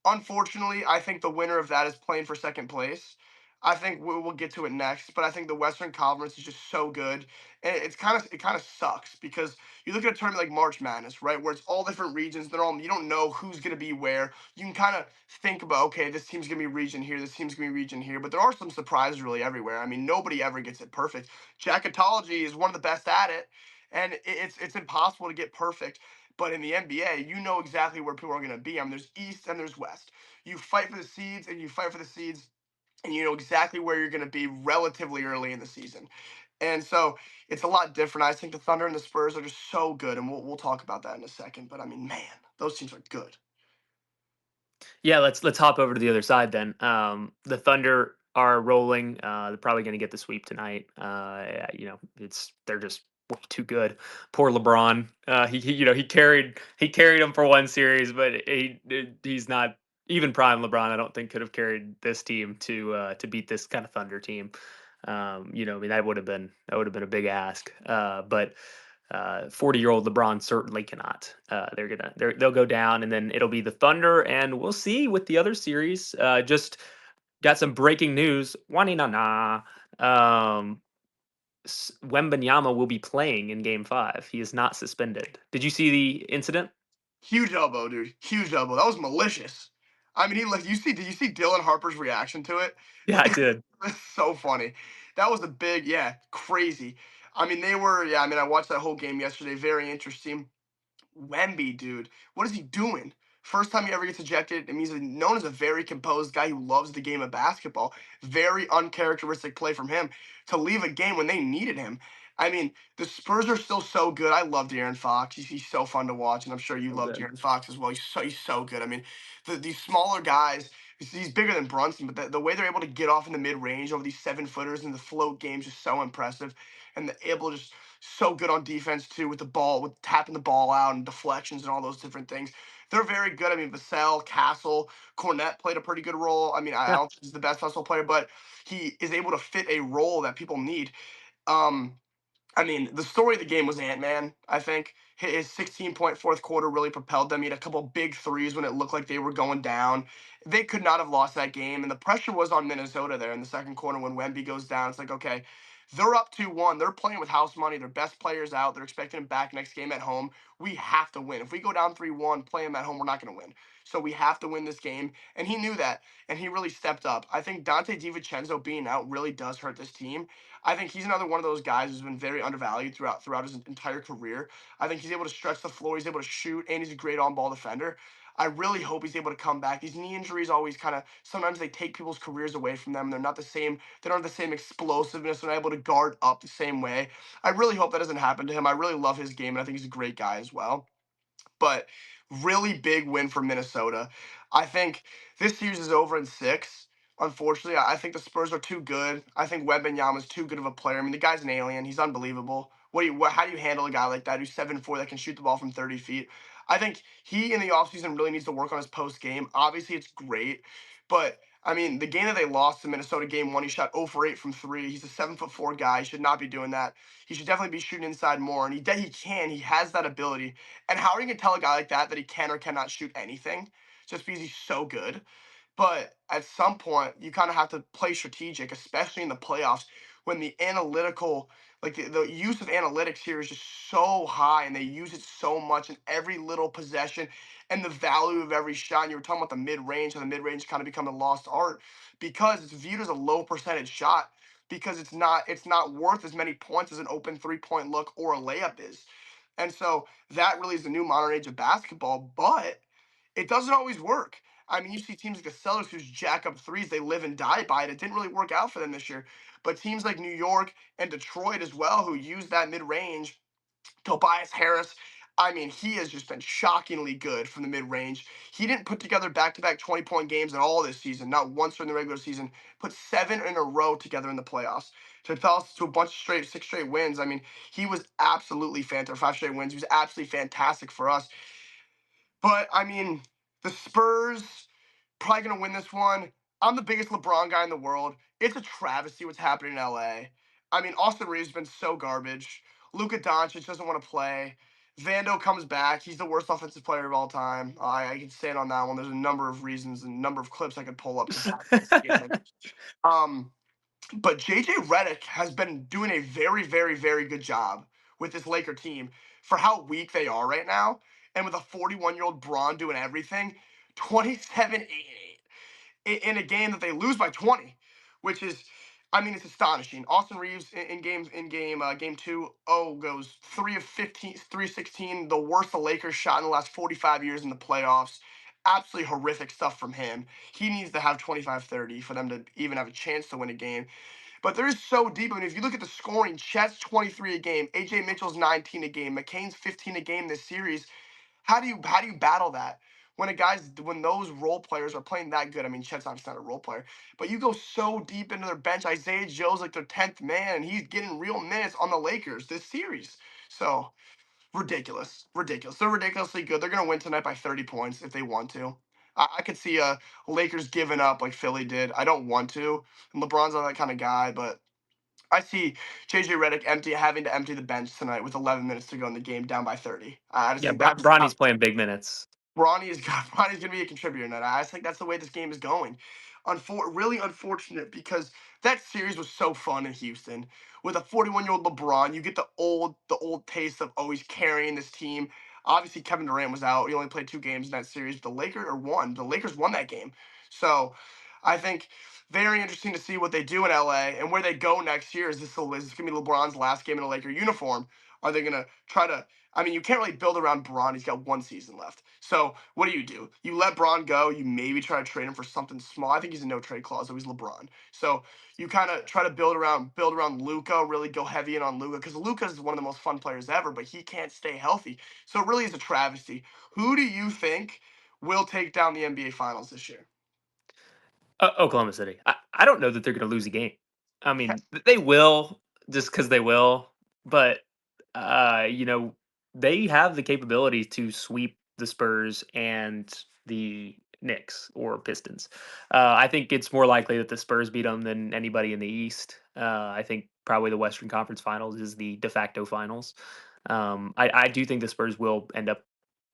[SPEAKER 3] Unfortunately, I think the winner of that is playing for second place. I think we'll get to it next, but I think the Western Conference is just so good, and it kind of sucks because you look at a tournament like March Madness, right, where it's all different regions. They're all you don't know who's gonna be where. You can kind of think about okay, this team's gonna be region here, this team's gonna be region here, but there are some surprises really everywhere. I mean, nobody ever gets it perfect. Jacketology is one of the best at it, and it's impossible to get perfect. But in the NBA, you know exactly where people are going to be. I mean, there's East and there's West. You fight for the seeds and you fight for the seeds, and you know exactly where you're going to be relatively early in the season. And so it's a lot different. I think the Thunder and the Spurs are just so good, and we'll talk about that in a second. But I mean, man, those teams are good.
[SPEAKER 2] Yeah, let's hop over to the other side then. The Thunder are rolling. They're probably going to get the sweep tonight. They're just way too good. Poor LeBron. He carried him for one series, but he's not even prime LeBron. I don't think could have carried this team to beat this kind of Thunder team. I mean that would have been a big ask. But 40-year-old LeBron certainly cannot. They'll go down, and then it'll be the Thunder, and we'll see with the other series. Just got some breaking news. Wani na na. Wembanyama will be playing in Game 5. He is not suspended. Did you see the incident?
[SPEAKER 3] Huge elbow, dude. Huge elbow. That was malicious. I mean, he like you see. Did you see Dylan Harper's reaction to it?
[SPEAKER 2] Yeah, I
[SPEAKER 3] Like,
[SPEAKER 2] did.
[SPEAKER 3] it's so funny. That was a big, yeah, crazy. I mean, they were. Yeah, I mean, I watched that whole game yesterday. Very interesting. Wemby, dude, what is he doing? First time he ever gets ejected, it means he's known as a very composed guy who loves the game of basketball. Very uncharacteristic play from him to leave a game when they needed him. I mean, the Spurs are still so good. I love De'Aaron Fox. He's so fun to watch, and I'm sure you
[SPEAKER 2] So
[SPEAKER 3] love
[SPEAKER 2] good.
[SPEAKER 3] De'Aaron Fox as well. He's so good. I mean, these smaller guys. He's bigger than Brunson, but the way they're able to get off in the mid range over these 7 footers and the float games is so impressive, and they're able to just so good on defense too with the ball, with tapping the ball out and deflections and all those different things. They're very good. I mean, Vassell, Castle, Cornette played a pretty good role. I mean, I
[SPEAKER 2] Yeah.
[SPEAKER 3] don't think he's the best hustle player, but he is able to fit a role that people need. Um, I mean, the story of the game was Ant Man. I think his 16-point fourth quarter really propelled them. He had a couple big threes when it looked like they were going down. They could not have lost that game, and the pressure was on Minnesota there in the second quarter when Wemby goes down. It's like, okay, they're up 2-1. They're playing with house money. Their best players out. They're expecting him back next game at home. We have to win. If we go down 3-1, play him at home, we're not going to win. So we have to win this game, and he knew that, and he really stepped up. I think Dante DiVincenzo being out really does hurt this team. I think he's another one of those guys who's been very undervalued throughout his entire career. I think he's able to stretch the floor, he's able to shoot, and he's a great on-ball defender. I really hope he's able to come back. These knee injuries always kind of sometimes they take people's careers away from them. They're not the same. They don't have the same explosiveness. They're not able to guard up the same way. I really hope that doesn't happen to him. I really love his game, and I think he's a great guy as well. But really big win for Minnesota. I think this series is over in 6. Unfortunately, I think the Spurs are too good. I think Wembanyama is too good of a player. I mean, the guy's an alien. He's unbelievable. How do you handle a guy like that who's 7'4" that can shoot the ball from 30 feet? I think he in the offseason really needs to work on his post game. Obviously, it's great, but I mean, the game that they lost to Minnesota game 1, he shot 0 for 8 from 3. He's a 7'4" guy. He should not be doing that. He should definitely be shooting inside more, and he can. He has that ability. And how are you gonna tell a guy like that that he can or cannot shoot anything just because he's so good? But at some point, you kind of have to play strategic, especially in the playoffs when the analytical, like the use of analytics here is just so high and they use it so much in every little possession and the value of every shot. And you were talking about the mid range, and the mid range kind of become a lost art because it's viewed as a low percentage shot because it's not worth as many points as an open 3-point look or a layup is. And so that really is the new modern age of basketball. But it doesn't always work. I mean, you see teams like the Celtics who's jack up threes, they live and die by it. It didn't really work out for them this year. But teams like New York and Detroit as well, who use that mid range, Tobias Harris, I mean, he has just been shockingly good from the mid range. He didn't put together back to back 20-point games at all this season, not once during the regular season. Put 7 in a row together in the playoffs to propel us to a bunch of 6 straight wins. I mean, he was absolutely fantastic. 5 straight wins. He was absolutely fantastic for us. But I mean, the Spurs probably gonna win this one. I'm the biggest LeBron guy in the world. It's a travesty what's happening in LA. I mean, Austin Reeves has been so garbage. Luka Doncic doesn't want to play. Vando comes back. He's the worst offensive player of all time. I can stand on that one. There's a number of reasons and a number of clips I could pull up to back that statement. Um, but JJ Redick has been doing a very, very, very good job with this Laker team for how weak they are right now. And with a 41-year-old Braun doing everything, 27 in a game that they lose by 20, which is, I mean, it's astonishing. Austin Reeves game 2, goes 3 of 15, 316, the worst the Lakers shot in the last 45 years in the playoffs. Absolutely horrific stuff from him. He needs to have 25-30 for them to even have a chance to win a game. But they're so deep. I mean, if you look at the scoring, Chet's 23 a game, AJ Mitchell's 19 a game, McCain's 15 a game this series. How do you battle that when those role players are playing that good? I mean, Chet's obviously not a role player, but you go so deep into their bench. Isaiah Joe's like their 10th man, and he's getting real minutes on the Lakers this series. So ridiculous, ridiculous. They're ridiculously good. They're gonna win tonight by 30 points if they want to. I could see Lakers giving up like Philly did. I don't want to. And LeBron's not that kind of guy, but I see JJ Redick having to empty the bench tonight with 11 minutes to go in the game, down by 30. I just
[SPEAKER 2] Yeah,
[SPEAKER 3] think that's
[SPEAKER 2] Bronny's playing big minutes.
[SPEAKER 3] Ronnie's going to be a contributor tonight. I just think that's the way this game is going. Really unfortunate because that series was so fun in Houston with a 41-year-old LeBron. You get the old taste of always carrying this team. Obviously, Kevin Durant was out. He only played 2 games in that series. The Lakers won that game. So I think very interesting to see what they do in LA and where they go next year. Is this going to be LeBron's last game in a Laker uniform? Are they going to try to? I mean, you can't really build around Braun. He's got 1 season left. So what do? You let Braun go. You maybe try to trade him for something small. I think he's a no trade clause. So he's LeBron. So you kind of try to build around Luca. Really go heavy in on Luca because Luca is one of the most fun players ever, but he can't stay healthy. So it really is a travesty. Who do you think will take down the NBA Finals this year?
[SPEAKER 2] Oklahoma City. I don't know that they're going to lose a game. I
[SPEAKER 3] Yeah,
[SPEAKER 2] mean, they will just because they will, but you know, they have the capability to sweep the Spurs and the Knicks or Pistons. I think it's more likely that the Spurs beat them than anybody in the East. I think probably the Western Conference Finals is the de facto finals. I do think the Spurs will end up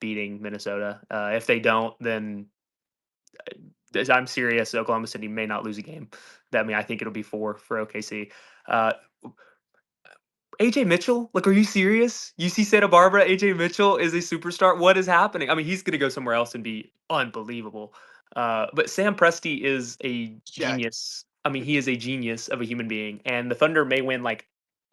[SPEAKER 2] beating Minnesota. If they don't, then I'm serious. Oklahoma City may not lose a game. That I think it'll be 4 for OKC. Uh, AJ Mitchell, like, are you serious? UC Santa Barbara, AJ Mitchell is a superstar. What is happening? I mean, he's going to go somewhere else and be unbelievable. But Sam Presti is a
[SPEAKER 3] yeah.
[SPEAKER 2] genius. I mean, he is a genius of a human being, and the Thunder may win like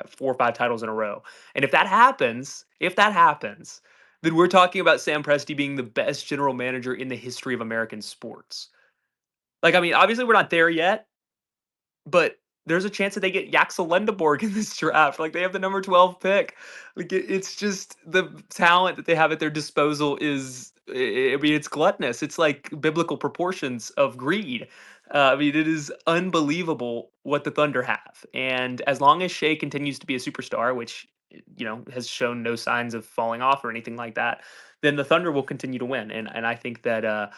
[SPEAKER 2] 4 or 5 titles in a row. And if that happens, then we're talking about Sam Presti being the best general manager in the history of American sports. Like, I mean, obviously we're not there yet, but there's a chance that they get Yaxel Lendeborg in this draft. Like, they have the number 12 pick. Like, it's just the talent that they have at their disposal is, I mean, it's gluttonous. It's like biblical proportions of greed. I mean, it is unbelievable what the Thunder have. And as long as Shea continues to be a superstar, which, has shown no signs of falling off or anything like that, then the Thunder will continue to win. And I think that,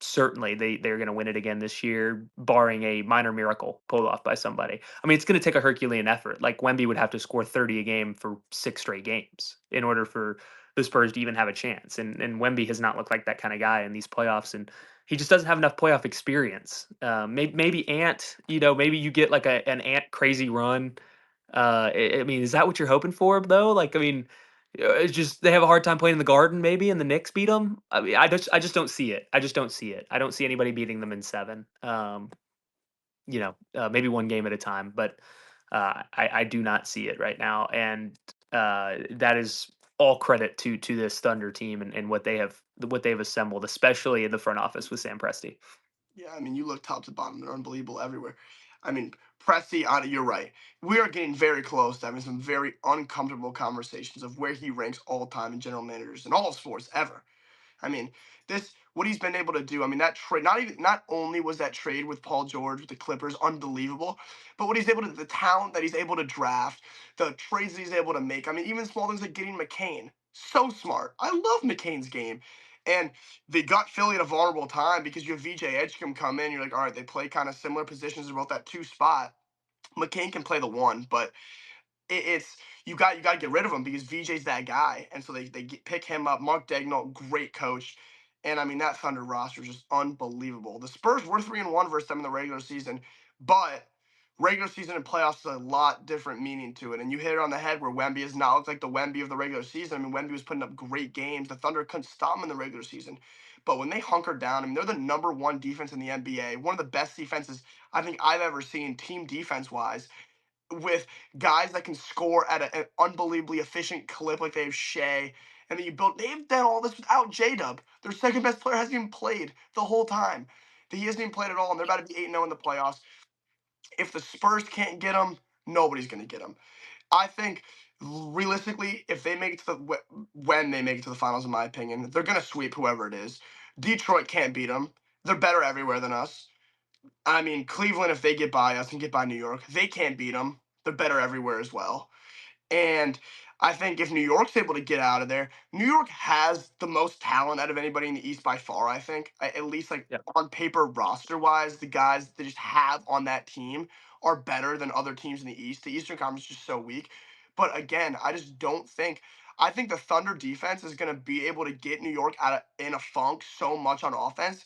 [SPEAKER 2] certainly they're going to win it again this year, barring a minor miracle pulled off by somebody. I mean, it's going to take a Herculean effort. Like, Wemby would have to score 30 a game for 6 straight games in order for the Spurs to even have a chance. And Wemby has not looked like that kind of guy in these playoffs, and he just doesn't have enough playoff experience. Maybe Ant, maybe you get like an Ant crazy run. I mean, is that what you're hoping for though? Like, I mean, it's just they have a hard time playing in the Garden, maybe, and the Knicks beat them. I mean, I just don't see it. I just don't see it. I don't see anybody beating them in 7. Maybe one game at a time, but I do not see it right now, and that is all credit to this Thunder team and what they've assembled, especially in the front office with Sam Presti.
[SPEAKER 3] Yeah, I mean, you look top to bottom; they're unbelievable everywhere. I mean, Presti, on you're right. We are getting very close to having some very uncomfortable conversations of where he ranks all time in general managers in all sports ever. I mean, this what he's been able to do. I mean, that trade not only was that trade with Paul George with the Clippers unbelievable, but what he's able to the talent that he's able to draft, the trades that he's able to make. I mean, even small things like getting McCain. So smart. I love McCain's game. And they got Philly at a vulnerable time because you have VJ Edgecombe come in. You're like, all right, they play kind of similar positions about that two spot. McCain can play the one, but it's you got to get rid of him because VJ's that guy, and so pick him up. Mark Dagnall, great coach, and I mean that Thunder roster is just unbelievable. The Spurs were 3-1 versus them in the regular season, but regular season and playoffs is a lot different meaning to it. And you hit it on the head where Wemby has not looked like the Wemby of the regular season. I mean, Wemby was putting up great games. The Thunder couldn't stop him in the regular season, but when they hunkered down, I mean, they're the number one defense in the NBA, one of the best defenses I think I've ever seen, team defense wise, with guys that can score at an unbelievably efficient clip like they have Shea. And then they've done all this without J Dub. Their second best player hasn't even played the whole time. He hasn't even played at all, and they're about to be 8-0 in the playoffs. If the Spurs can't get him, nobody's going to get him. I think realistically, if they make it to when they make it to the finals, in my opinion, they're going to sweep whoever it is. Detroit can't beat them. They're better everywhere than us. I mean, Cleveland, if they get by us and get by New York, they can't beat them. They're better everywhere as well. And I think if New York's able to get out of there, New York has the most talent out of anybody in the East by far, I think. At least like
[SPEAKER 2] Yeah.
[SPEAKER 3] on paper, roster wise, the guys they just have on that team are better than other teams in the East. The Eastern Conference is just so weak. But again, I just don't think I think the Thunder defense is going to be able to get New York out of in a funk so much on offense,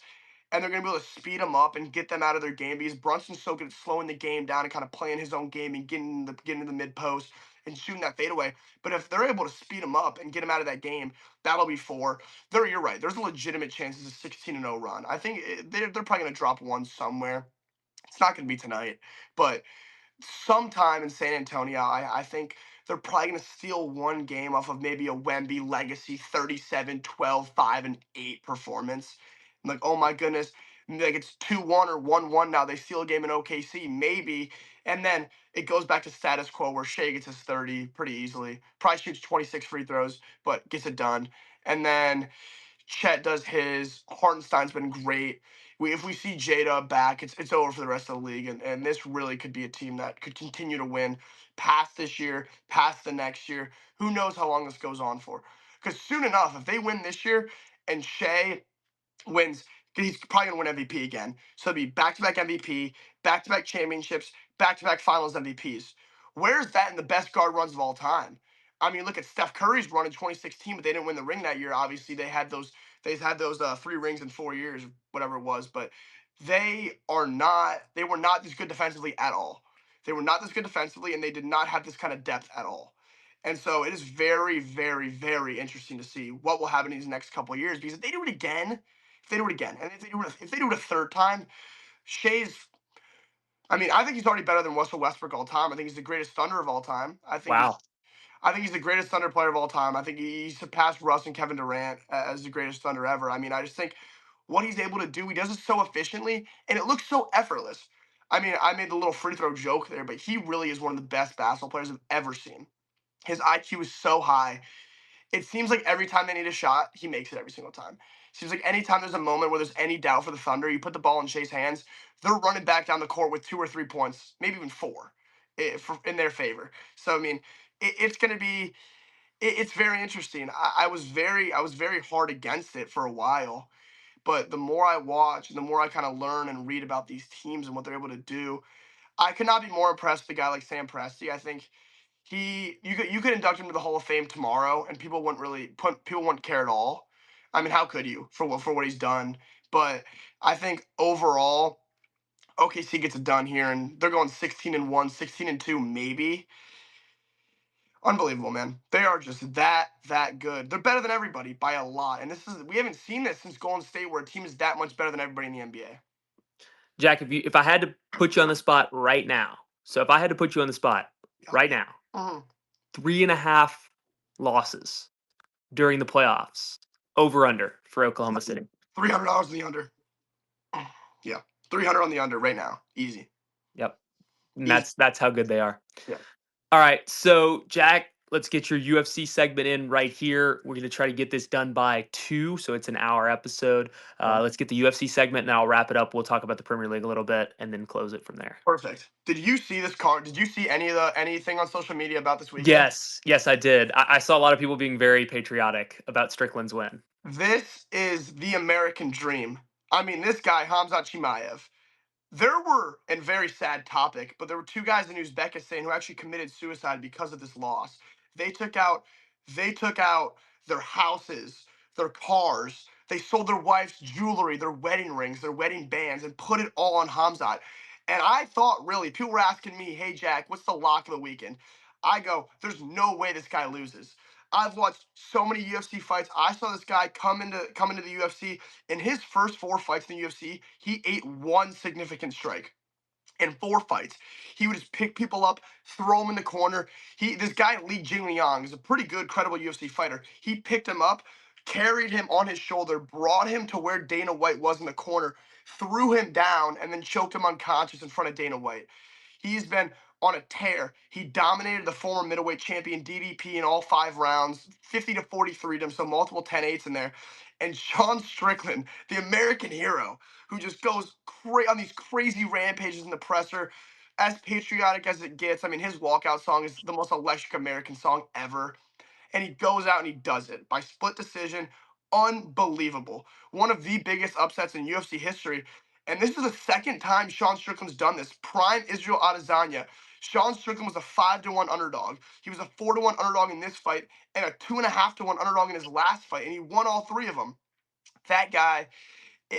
[SPEAKER 3] and they're going to be able to speed them up and get them out of their game because Brunson's so good at slowing the game down and kind of playing his own game and getting in the mid post and shooting that fadeaway. But if they're able to speed him up and get him out of that game, that'll be four. You're right. There's a legitimate chance it's a 16-0 run. I think they're probably going to drop one somewhere. It's not going to be tonight, but sometime in San Antonio, I think they're probably going to steal one game off of maybe a Wemby legacy 37, 12, 5, and 8 performance. I'm like, oh my goodness. Like it's 2-1 or 1-1 now. They steal a game in OKC, maybe. And then it goes back to status quo where Shea gets his 30 pretty easily. Probably shoots 26 free throws, but gets it done. And then Chet does his. Hartenstein's been great. If we see Jada back, it's over for the rest of the league, and this really could be a team that could continue to win past this year, past the next year. Who knows how long this goes on for? Because soon enough, if they win this year and Shea wins, he's probably going to win MVP again. So it'll be back-to-back MVP, back-to-back championships, back-to-back Finals MVPs. Where's that in the best guard runs of all time? I mean, look at Steph Curry's run in 2016, but they didn't win the ring that year. Obviously, they had those 3 rings in 4 years, whatever it was. But they were not this good defensively at all. They were not this good defensively, and they did not have this kind of depth at all. And so it is very, very, very interesting to see what will happen in these next couple of years because if they do it again, and if they do it a third time, Shea's. I mean, I think he's already better than Russell Westbrook all time. I think he's the greatest Thunder of all time.
[SPEAKER 2] Wow.
[SPEAKER 3] I think he's the greatest Thunder player of all time. I think he surpassed Russ and Kevin Durant as the greatest Thunder ever. I mean, I just think what he's able to do, he does it so efficiently, and it looks so effortless. I mean, I made the little free throw joke there, but he really is one of the best basketball players I've ever seen. His IQ is so high. It seems like every time they need a shot, he makes it every single time. Seems like anytime there's a moment where there's any doubt for the Thunder, you put the ball in Shea's hands, they're running back down the court with 2 or 3 points, maybe even four, in their favor. So I mean, it's going to be it's very interesting. I was very hard against it for a while, but the more I watch and the more I kind of learn and read about these teams and what they're able to do, I could not be more impressed with a guy like Sam Presti. I think you could induct him to the Hall of Fame tomorrow, and people wouldn't care at all. I mean, how could you for what he's done? But I think overall, OKC gets it done here, and they're going 16-1, 16-2, maybe. Unbelievable, man. They are just that good. They're better than everybody by a lot, and we haven't seen this since Golden State, where a team is that much better than everybody in the NBA.
[SPEAKER 2] Jack, if I had to put you on the spot right now, so if I had to put you on the spot
[SPEAKER 3] Yeah.
[SPEAKER 2] right now,
[SPEAKER 3] Mhm.
[SPEAKER 2] 3.5 losses during the playoffs. Over under for Oklahoma City.
[SPEAKER 3] $300 on the under. Yeah, 300 on the under right now. Easy.
[SPEAKER 2] Yep. And
[SPEAKER 3] Easy.
[SPEAKER 2] that's how good they are.
[SPEAKER 3] Yeah.
[SPEAKER 2] All right. So, Jack, let's get your UFC segment in right here. We're going to try to get this done by 2, so it's an hour episode.
[SPEAKER 3] Okay.
[SPEAKER 2] Let's get the UFC segment and I'll wrap it up. We'll talk about the Premier League a little bit and then close it from there.
[SPEAKER 3] Perfect. Did you see this card? Did you see anything on social media about this weekend?
[SPEAKER 2] Yes. Yes, I did. I saw a lot of people being very patriotic about Strickland's win.
[SPEAKER 3] This is the American dream. I mean, this guy, Hamzat Chimaev. There were, and very sad topic, but there were two guys in Uzbekistan who actually committed suicide because of this loss. They took out, they took out their houses, their cars. They sold their wife's jewelry, their wedding rings, their wedding bands, and put it all on Hamzat. And I thought, really, people were asking me, "Hey Jack, what's the lock of the weekend?" I go, "There's no way this guy loses." I've watched so many UFC fights. I saw this guy come into the UFC. In his first 4 fights in the UFC, he ate one significant strike in 4 fights. He would just pick people up, throw them in the corner. This guy Li Jingliang is a pretty good, credible UFC fighter. He picked him up, carried him on his shoulder, brought him to where Dana White was in the corner, threw him down, and then choked him unconscious in front of Dana White. He's been on a tear. He dominated the former middleweight champion DDP in all 5 rounds, 50-43 to him, so multiple 10-8s in there. And Sean Strickland, the American hero, who just goes on these crazy rampages in the presser, as patriotic as it gets. I mean, his walkout song is the most electric American song ever. And he goes out and he does it by split decision. Unbelievable. One of the biggest upsets in UFC history. And this is the second time Sean Strickland's done this. Prime Israel Adesanya. Sean Strickland was a 5-1 underdog. He was a 4-1 underdog in this fight and a 2.5-1 underdog in his last fight. And he won all 3 of them. That guy,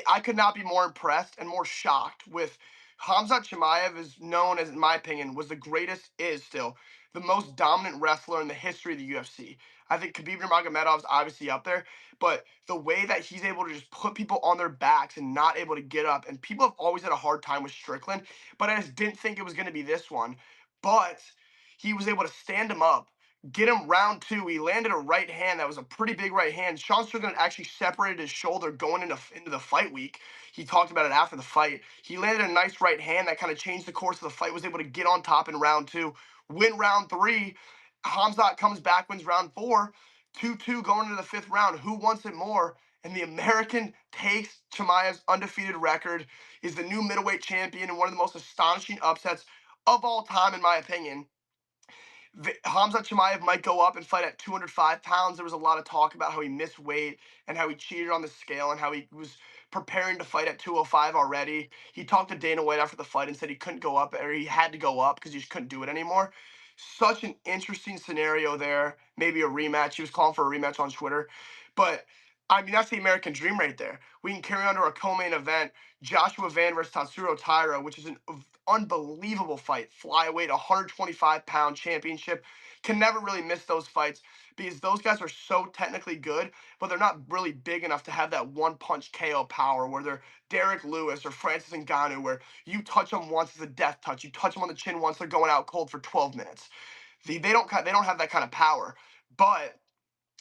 [SPEAKER 3] I could not be more impressed and more shocked with Hamzat Chimaev is known as, in my opinion, was the greatest, is still the most dominant wrestler in the history of the UFC. I think Khabib Nurmagomedov is obviously up there, but the way that he's able to just put people on their backs and not able to get up, and people have always had a hard time with Strickland, but I just didn't think it was going to be this one. But he was able to stand him up, get him round 2. He landed a right hand that was a pretty big right hand. Sean Strickland actually separated his shoulder going into the fight week. He talked about it after the fight. He landed a nice right hand that kind of changed the course of the fight, was able to get on top in round 2, win round 3. Hamzat comes back, wins round 4, 2-2 going into the 5th round. Who wants it more? And the American takes Chimaev's undefeated record, is the new middleweight champion, and one of the most astonishing upsets of all time, in my opinion. Hamzat Chimaev might go up and fight at 205 pounds. There was a lot of talk about how he missed weight and how he cheated on the scale and how he was preparing to fight at 205 already. He talked to Dana White after the fight and said he couldn't go up, or he had to go up because he just couldn't do it anymore. Such an interesting scenario there. Maybe a rematch. He was calling for a rematch on Twitter. But I mean, that's the American dream right there. We can carry on to our co-main event, Joshua Van versus Tatsuro Taira, which is an unbelievable fight. Flyweight, 125-pound championship. Can never really miss those fights because those guys are so technically good, but they're not really big enough to have that one-punch KO power where they're Derek Lewis or Francis Ngannou, where you touch them once, it's a death touch. You touch them on the chin once, they're going out cold for 12 minutes. They don't have that kind of power. But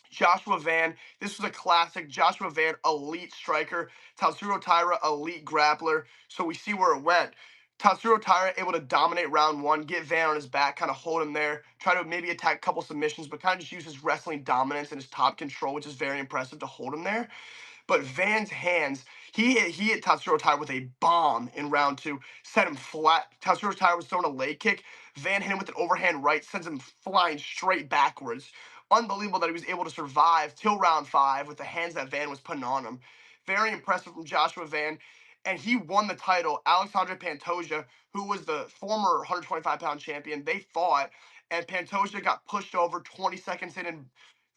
[SPEAKER 3] Joshua Van, this was a classic. Joshua Van, elite striker. Tatsuro Taira, elite grappler. So we see where it went. Tatsuro Taira able to dominate round 1, get Van on his back, kind of hold him there, try to maybe attack a couple submissions, but kind of just use his wrestling dominance and his top control, which is very impressive to hold him there. But Van's hands, he hit Tatsuro Taira with a bomb in round 2, set him flat. Tatsuro Taira was throwing a leg kick. Van hit him with an overhand right, sends him flying straight backwards. Unbelievable that he was able to survive till round 5 with the hands that Van was putting on him. Very impressive from Joshua Van. And he won the title. Alexandre Pantoja, who was the former 125-pound champion, they fought, and Pantoja got pushed over 20 seconds in and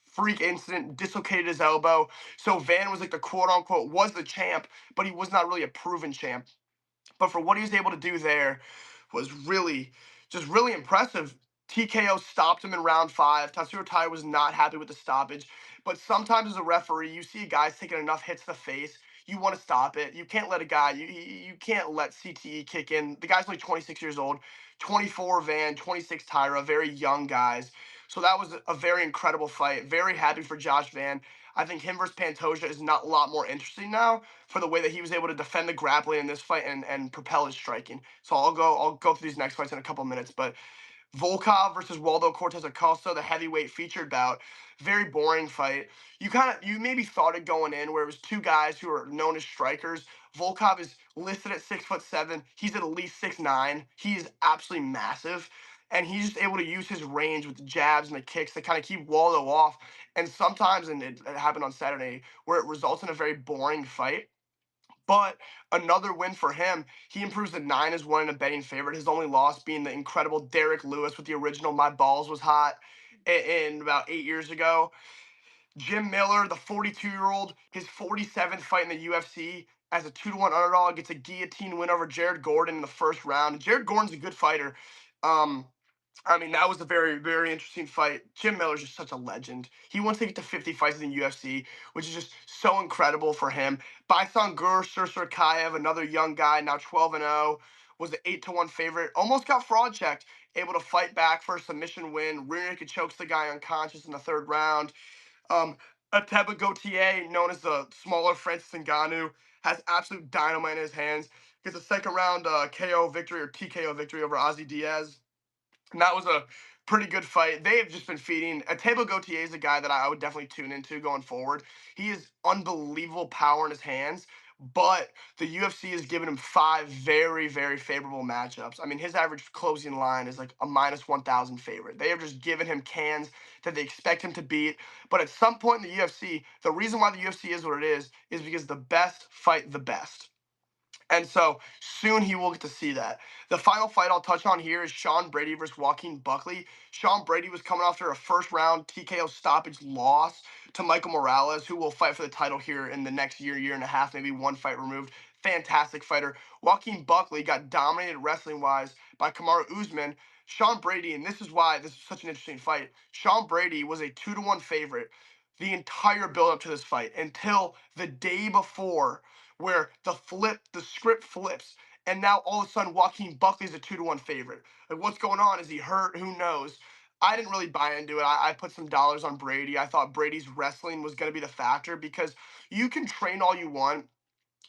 [SPEAKER 3] freak incident, dislocated his elbow. So Van was like the quote unquote was the champ, but he was not really a proven champ. But for what he was able to do there was really, just really impressive. TKO stopped him in round 5. Tatsuro Taira was not happy with the stoppage. But sometimes as a referee, you see guys taking enough hits to the face. You want to stop it. You can't let a guy, you can't let CTE kick in. The guy's only 26 years old, 24 Van, 26 Taira, very young guys. So that was a very incredible fight. Very happy for Josh Van. I think him versus Pantoja is not a lot more interesting now for the way that he was able to defend the grappling in this fight and propel his striking. So I'll go through these next fights in a couple minutes, but Volkov versus Waldo Cortez Acosta, the heavyweight featured bout. Very boring fight. You maybe thought it going in where it was two guys who are known as strikers. Volkov is listed at 6'7". He's at least 6'9". He is absolutely massive. And he's just able to use his range with the jabs and the kicks to kind of keep Waldo off. And sometimes, and it happened on Saturday, where it results in a very boring fight. But another win for him. He improves to 9-1 in a betting favorite. His only loss being the incredible Derek Lewis with the original "My Balls Was Hot" in about 8 years ago. Jim Miller, the 42-year-old, his 47th fight in the UFC as a 2-1 underdog, gets a guillotine win over Jared Gordon in the first round. Jared Gordon's a good fighter. Um, I mean, that was a very, very interesting fight. Jim Miller's just such a legend. He wants to get to 50 fights in the UFC, which is just so incredible for him. Baisan Gur Sursurkayev, another young guy, now 12-0, was the 8-1 favorite. Almost got fraud checked, able to fight back for a submission win. Rear naked chokes the guy unconscious in the third round. Um, Ateba Gautier, known as the smaller Francis Ngannou, has absolute dynamite in his hands. Gets a second round KO victory or TKO victory over Ozzy Diaz. And that was a pretty good fight. They have just been feeding. Atebo Gautier is a guy that I would definitely tune into going forward. He has unbelievable power in his hands, but the UFC has given him five very, very favorable matchups. I mean, his average closing line is like a -1,000 favorite. They have just given him cans that they expect him to beat. But at some point in the UFC, the reason why the UFC is what it is because the best fight the best. And so soon he will get to see that. The final fight I'll touch on here is Sean Brady versus Joaquin Buckley. Sean Brady was coming after a first round TKO stoppage loss to Michael Morales, who will fight for the title here in the next year, year and a half, maybe one fight removed. Fantastic fighter. Joaquin Buckley got dominated wrestling wise by Kamaru Usman. Sean Brady, and this is why this is such an interesting fight. Sean Brady was a 2-1 favorite the entire build up to this fight until the day before where the script flips, and now all of a sudden Joaquin Buckley's a 2-1 favorite. Like, what's going on? Is he hurt? Who knows? I didn't really buy into it. I put some dollars on Brady. I thought Brady's wrestling was going to be the factor because you can train all you want.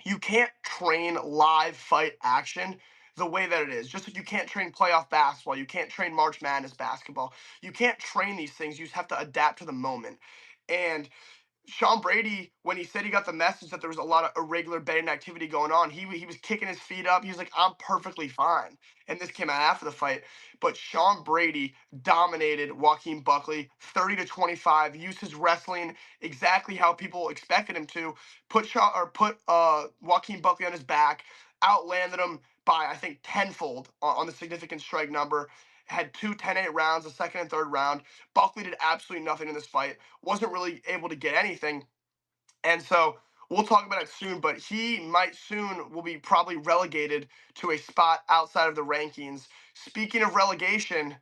[SPEAKER 3] You can't train live fight action the way that it is. Just like you can't train playoff basketball, you can't train March Madness basketball. You can't train these things. You just have to adapt to the moment. And Sean Brady, when he said he got the message that there was a lot of irregular betting activity going on, he was kicking his feet up. He was like, "I'm perfectly fine." And this came out after the fight. But Sean Brady dominated Joaquin Buckley 30-25. Used his wrestling exactly how people expected him to. Put Joaquin Buckley on his back. Outlanded him by I think tenfold on the significant strike number. Had two 10-8 rounds, the second and third round. Buckley did absolutely nothing in this fight. Wasn't really able to get anything. And so we'll talk about it soon, but he might soon will be probably relegated to a spot outside of the rankings. Speaking of relegation,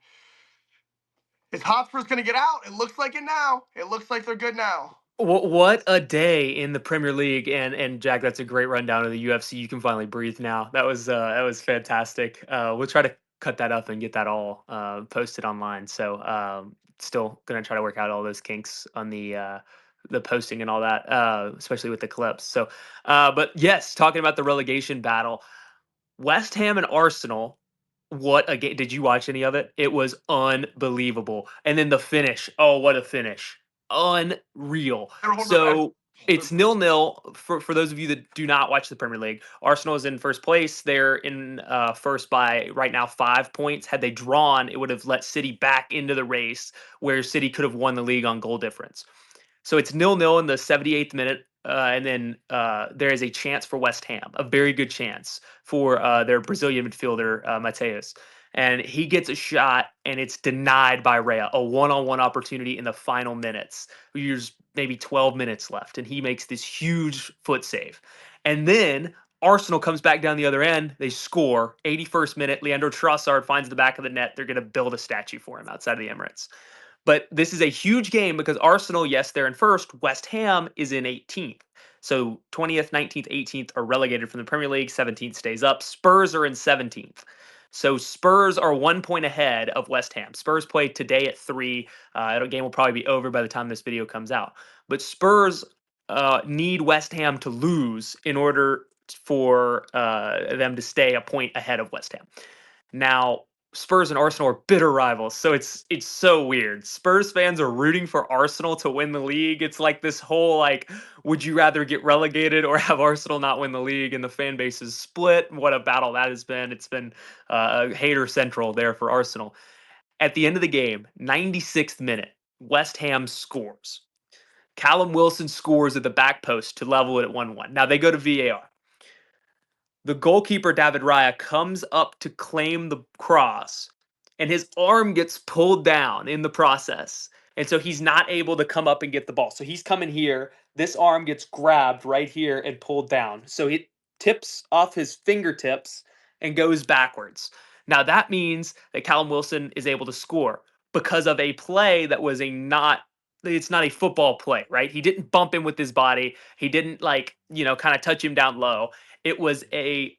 [SPEAKER 3] is Hotspur's going to get out? It looks like it now. It looks like they're good now.
[SPEAKER 2] What a day in the Premier League, and Jack, that's a great rundown of the UFC. You can finally breathe now. That was fantastic. We'll try to cut that up and get that all posted online. So still gonna try to work out all those kinks on the posting and all that, especially with the clips. So, but yes, talking about the relegation battle. West Ham and Arsenal, what a game. Did you watch any of it? It was unbelievable. And then the finish. Oh, what a finish. Unreal.
[SPEAKER 3] They're holding their breath.
[SPEAKER 2] So it's 0-0 for those of you that do not watch the Premier League. Arsenal is in first place. They're in first by right now 5 points. Had they drawn, it would have let City back into the race where City could have won the league on goal difference. So it's 0-0 in the 78th minute. And then there is a chance for West Ham, a very good chance for their Brazilian midfielder, Mateus. And he gets a shot, and it's denied by Rea, a one-on-one opportunity in the final minutes. There's maybe 12 minutes left, and he makes this huge foot save. And then Arsenal comes back down the other end. They score. 81st minute, Leandro Trossard finds the back of the net. They're going to build a statue for him outside of the Emirates. But this is a huge game because Arsenal, yes, they're in first. West Ham is in 18th. So 20th, 19th, 18th are relegated from the Premier League. 17th stays up. Spurs are in 17th. So Spurs are 1 point ahead of West Ham. Spurs play today at 3. The game will probably be over by the time this video comes out. But Spurs need West Ham to lose in order for them to stay a point ahead of West Ham. Now, Spurs and Arsenal are bitter rivals, so it's so weird. Spurs fans are rooting for Arsenal to win the league. It's like this whole like, would you rather get relegated or have Arsenal not win the league? And the fan base is split. What a battle that has been! It's been hater central there for Arsenal. At the end of the game, 96th minute, West Ham scores. Callum Wilson scores at the back post to level it at 1-1. Now they go to VAR. The goalkeeper David Raya comes up to claim the cross and his arm gets pulled down in the process. And so he's not able to come up and get the ball. So he's coming here. This arm gets grabbed right here and pulled down. So it tips off his fingertips and goes backwards. Now that means that Callum Wilson is able to score because of a play that was a not it's not a football play, right? He didn't bump him with his body. He didn't like, kind of touch him down low. It was a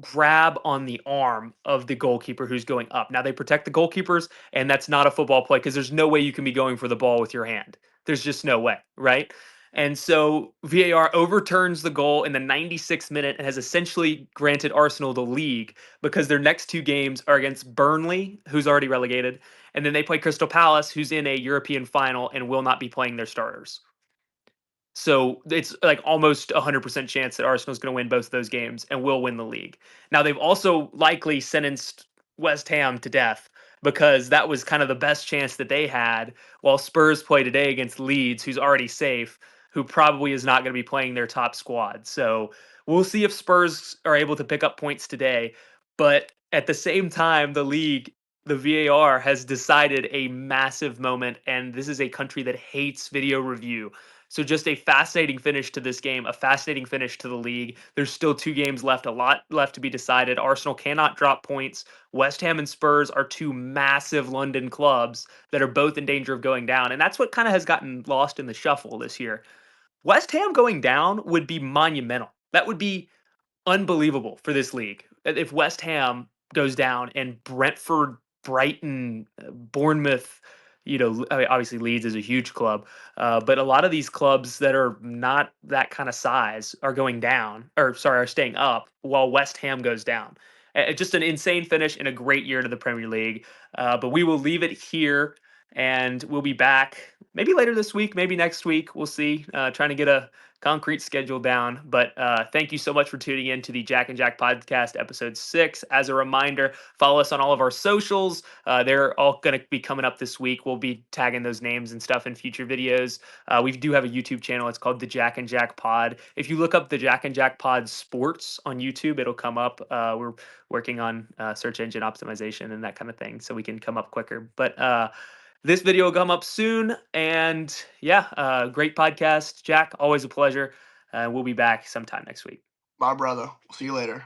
[SPEAKER 2] grab on the arm of the goalkeeper who's going up. Now they protect the goalkeepers, and that's not a football play because there's no way you can be going for the ball with your hand. There's just no way, right? And so VAR overturns the goal in the 96th minute and has essentially granted Arsenal the league because their next two games are against Burnley, who's already relegated, and then they play Crystal Palace, who's in a European final and will not be playing their starters. So it's like almost 100% chance that Arsenal's going to win both of those games and will win the league. Now they've also likely sentenced West Ham to death because that was kind of the best chance that they had while Spurs play today against Leeds, who's already safe, who probably is not going to be playing their top squad. So we'll see if Spurs are able to pick up points today. But at the same time, the VAR has decided a massive moment, and this is a country that hates video review. So just a fascinating finish to this game, a fascinating finish to the league. There's still 2 games left, a lot left to be decided. Arsenal cannot drop points. West Ham and Spurs are two massive London clubs that are both in danger of going down. And that's what kind of has gotten lost in the shuffle this year. West Ham going down would be monumental. That would be unbelievable for this league. If West Ham goes down and Brentford, Brighton, Bournemouth, I mean, obviously Leeds is a huge club, but a lot of these clubs that are not that kind of size are going down, or sorry, are staying up while West Ham goes down. Just an insane finish and a great year to the Premier League. But we will leave it here, and we'll be back maybe later this week, maybe next week. We'll see. Trying to get a concrete schedule down. But thank you so much for tuning in to the Jack and Jack podcast, episode 6. As a reminder, follow us on all of our socials. They're all going to be coming up this week. We'll be tagging those names and stuff in future videos. We do have a YouTube channel. It's called the Jack and Jack Pod. If you look up the Jack and Jack Pod Sports on YouTube, it'll come up. We're working on search engine optimization and that kind of thing so we can come up quicker. But this video will come up soon. And yeah, great podcast, Jack. Always a pleasure. We'll be back sometime next week.
[SPEAKER 3] My brother. We'll see you later.